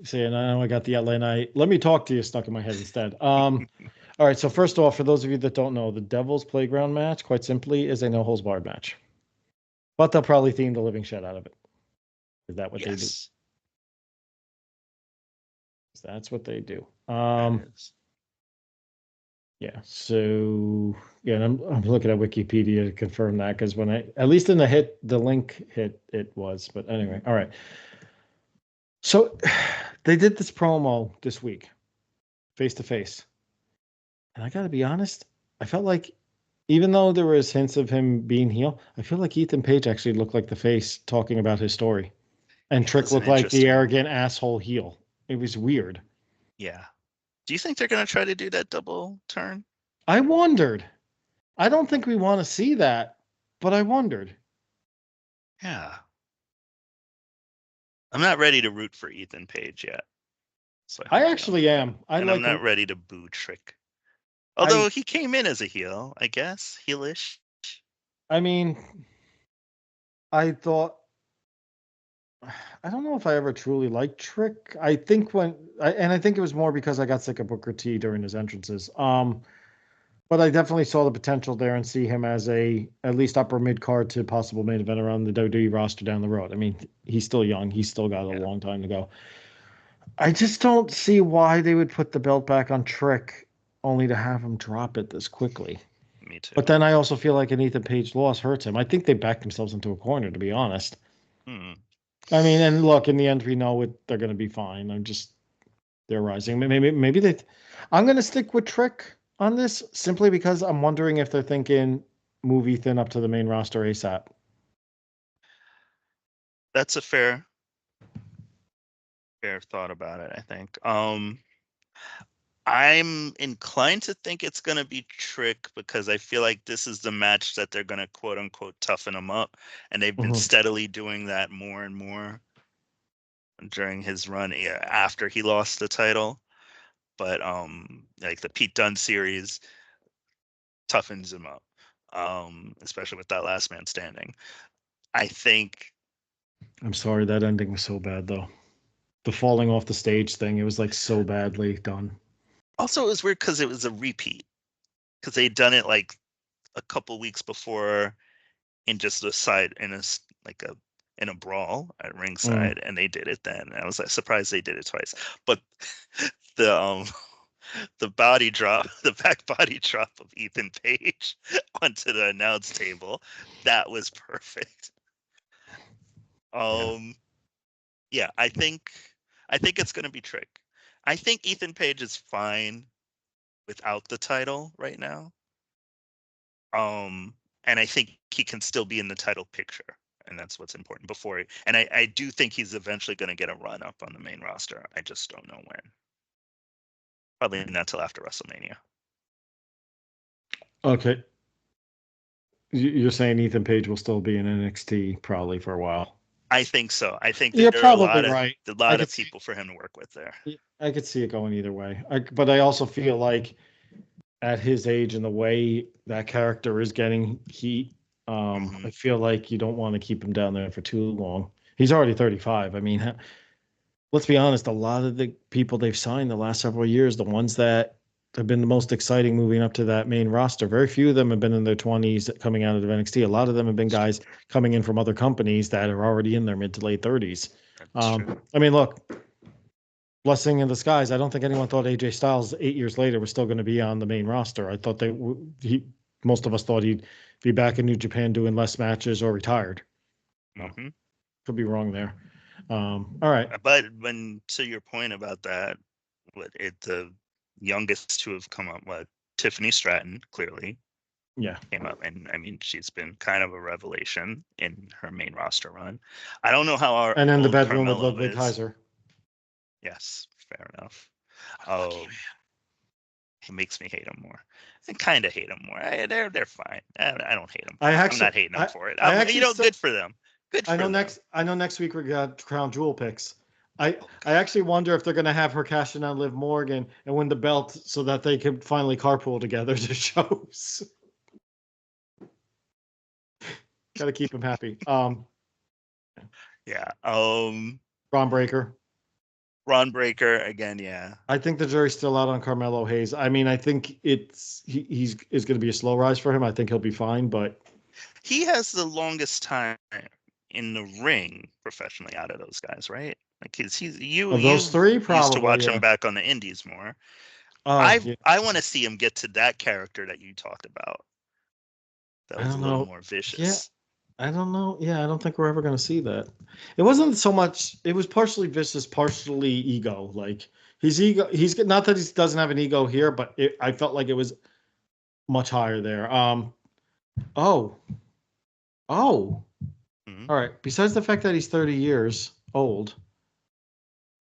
see, and I know I got the LA Knight. Let me talk to you stuck in my head instead. All right, so first off, for those of you that don't know, the Devil's Playground match, quite simply, is a no holds barred match. But they'll probably theme the living shit out of it. Is that what they do? That's what they do. Yeah. So yeah, and I'm looking at Wikipedia to confirm that because when at least in the link hit, it was. But anyway, all right. So they did this promo this week, face to face, and I got to be honest, I felt like even though there was hints of him being heel, I feel like Ethan Page actually looked like the face talking about his story, and Yeah, Trick looked like the arrogant asshole heel. It was weird. Yeah. Do you think they're gonna try to do that double turn? I wondered. I don't think we want to see that, but I wondered. Yeah. I'm not ready to root for Ethan Page yet. So I actually am. I'm not ready to boo Trick. Although he came in as a heel, I guess. Heelish. I mean, I thought I don't know if I ever truly liked Trick. I think I think it was more because I got sick of Booker T during his entrances. But I definitely saw the potential there and see him as at least upper mid card to possible main event around the WWE roster down the road. I mean, he's still young. He's still got a long time to go. I just don't see why they would put the belt back on Trick only to have him drop it this quickly. Me too. But then I also feel like an Ethan Page loss hurts him. I think they backed themselves into a corner, to be honest. I mean, and look, in the end, we know they're going to be fine. They're rising. Maybe I'm going to stick with Trick on this simply because I'm wondering if they're thinking move Ethan up to the main roster ASAP. That's a fair thought about it, I think. I'm inclined to think it's going to be Trick because I feel like this is the match that they're going to quote unquote toughen him up. And they've been steadily doing that more and more during his run after he lost the title. But like the Pete Dunne series toughens him up, especially with that last man standing. I think I'm sorry, that ending was so bad though. The falling off the stage thing, it was like so badly done. Also, it was weird because it was a repeat because they'd done it like a couple weeks before in just a side in a like a in a brawl at ringside, and they did it then. And I was like surprised they did it twice. But the the body drop, the back body drop of Ethan Page onto the announce table, that was perfect. Yeah, I think it's going to be Trick. I think Ethan Page is fine without the title right now. And I think he can still be in the title picture, and that's what's important before and I do think he's eventually going to get a run up on the main roster. I just don't know when. Probably not till after WrestleMania. Okay. You're saying Ethan Page will still be in NXT probably for a while. I think so. I think You're there are probably right. a lot of people for him to work with there. I could see it going either way. But I also feel like at his age and the way that character is getting heat, I feel like you don't want to keep him down there for too long. He's already 35. I mean, let's be honest, a lot of the people they've signed the last several years, the ones that have been the most exciting moving up to that main roster, very few of them have been in their 20s coming out of NXT. A lot of them have been guys coming in from other companies that are already in their mid to late 30s. I mean, look, blessing in disguise. I don't think anyone thought AJ Styles 8 years later was still going to be on the main roster. I thought most of us thought he'd be back in New Japan doing less matches or retired. Could be wrong there. All right. But when to your point about that, the youngest to have come up, Tiffany Stratton clearly came up, and I mean she's been kind of a revelation in her main roster run. I don't know how our and in the bedroom Carmelo with Ludwig Kaiser. Yes, fair enough. Oh, it makes me hate them more. I kind of hate them more. They're fine. I don't hate them. I'm not hating them for it. Good for them. Good for them. I know next week we got Crown Jewel picks. I actually wonder if they're going to have her cash in on Liv Morgan and win the belt so that they can finally carpool together to shows. Got to keep him happy. Yeah. Ron Breaker again. Yeah. I think the jury's still out on Carmelo Hayes. I mean, I think he's going to be a slow rise for him. I think he'll be fine, but he has the longest time in the ring professionally out of those guys, right? Like those three probably used to watch him back on the indies more. I want to see him get to that character that you talked about. That was a little more vicious. Yeah, I don't know. Yeah, I don't think we're ever going to see that. It wasn't so much. It was partially vicious, partially ego. Like he's not that he doesn't have an ego here, but I felt like it was much higher there. All right. Besides the fact that he's 30 years old,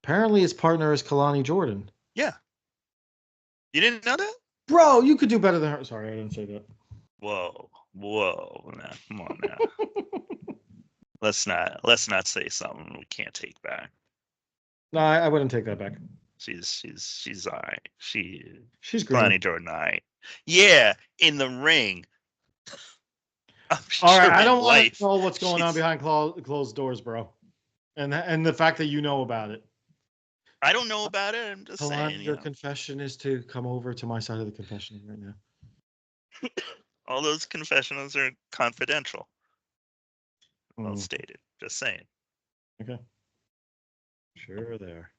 apparently his partner is Kalani Jordan. Yeah. You didn't know that? Bro, you could do better than her. Sorry, I didn't say that. Whoa. Now, come on now. let's not say something we can't take back. No, I wouldn't take that back. She's all right. She's green. Kalani Jordan, all right. Yeah, in the ring. All right, I don't want to know what's going on behind closed doors, bro. And the fact that you know about it. I don't know about it. I'm just saying. Your confession is to come over to my side of the confession right now. All those confessionals are confidential. Well stated. Just saying. Okay. Sure there.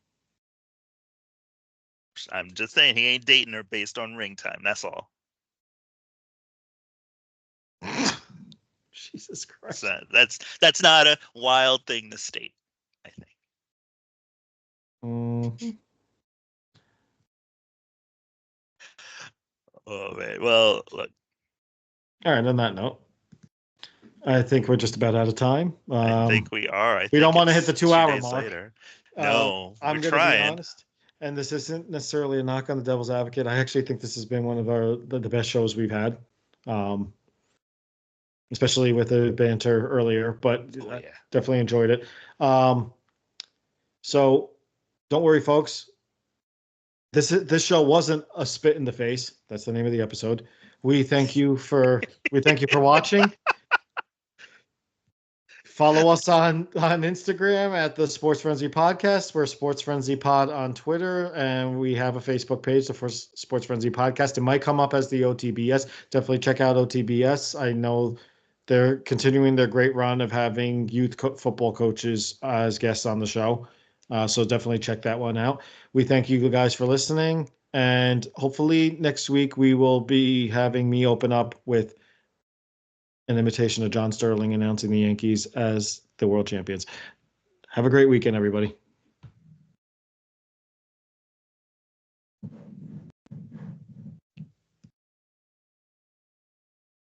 I'm just saying he ain't dating her based on ring time. That's all. Jesus Christ. So that's not a wild thing to state, I think. Oh man. Well, look. All right. On that note, I think we're just about out of time. I think we are. We don't want to hit the 2-hour mark. Later. No, I'm going to be honest. And this isn't necessarily a knock on the Devil's Advocate. I actually think this has been one of the best shows we've had, especially with the banter earlier. But I definitely enjoyed it. So don't worry, folks. This show wasn't a spit in the face. That's the name of the episode. We thank you for watching. Follow us on Instagram at the Sports Frenzy Podcast. We're Sports Frenzy Pod on Twitter, and we have a Facebook page, the first Sports Frenzy Podcast. It might come up as the OTBS. Definitely check out OTBS. I know they're continuing their great run of having youth football coaches as guests on the show. So definitely check that one out. We thank you guys for listening, and hopefully next week we will be having me open up with an imitation of John Sterling announcing the Yankees as the world champions. Have a great weekend, everybody.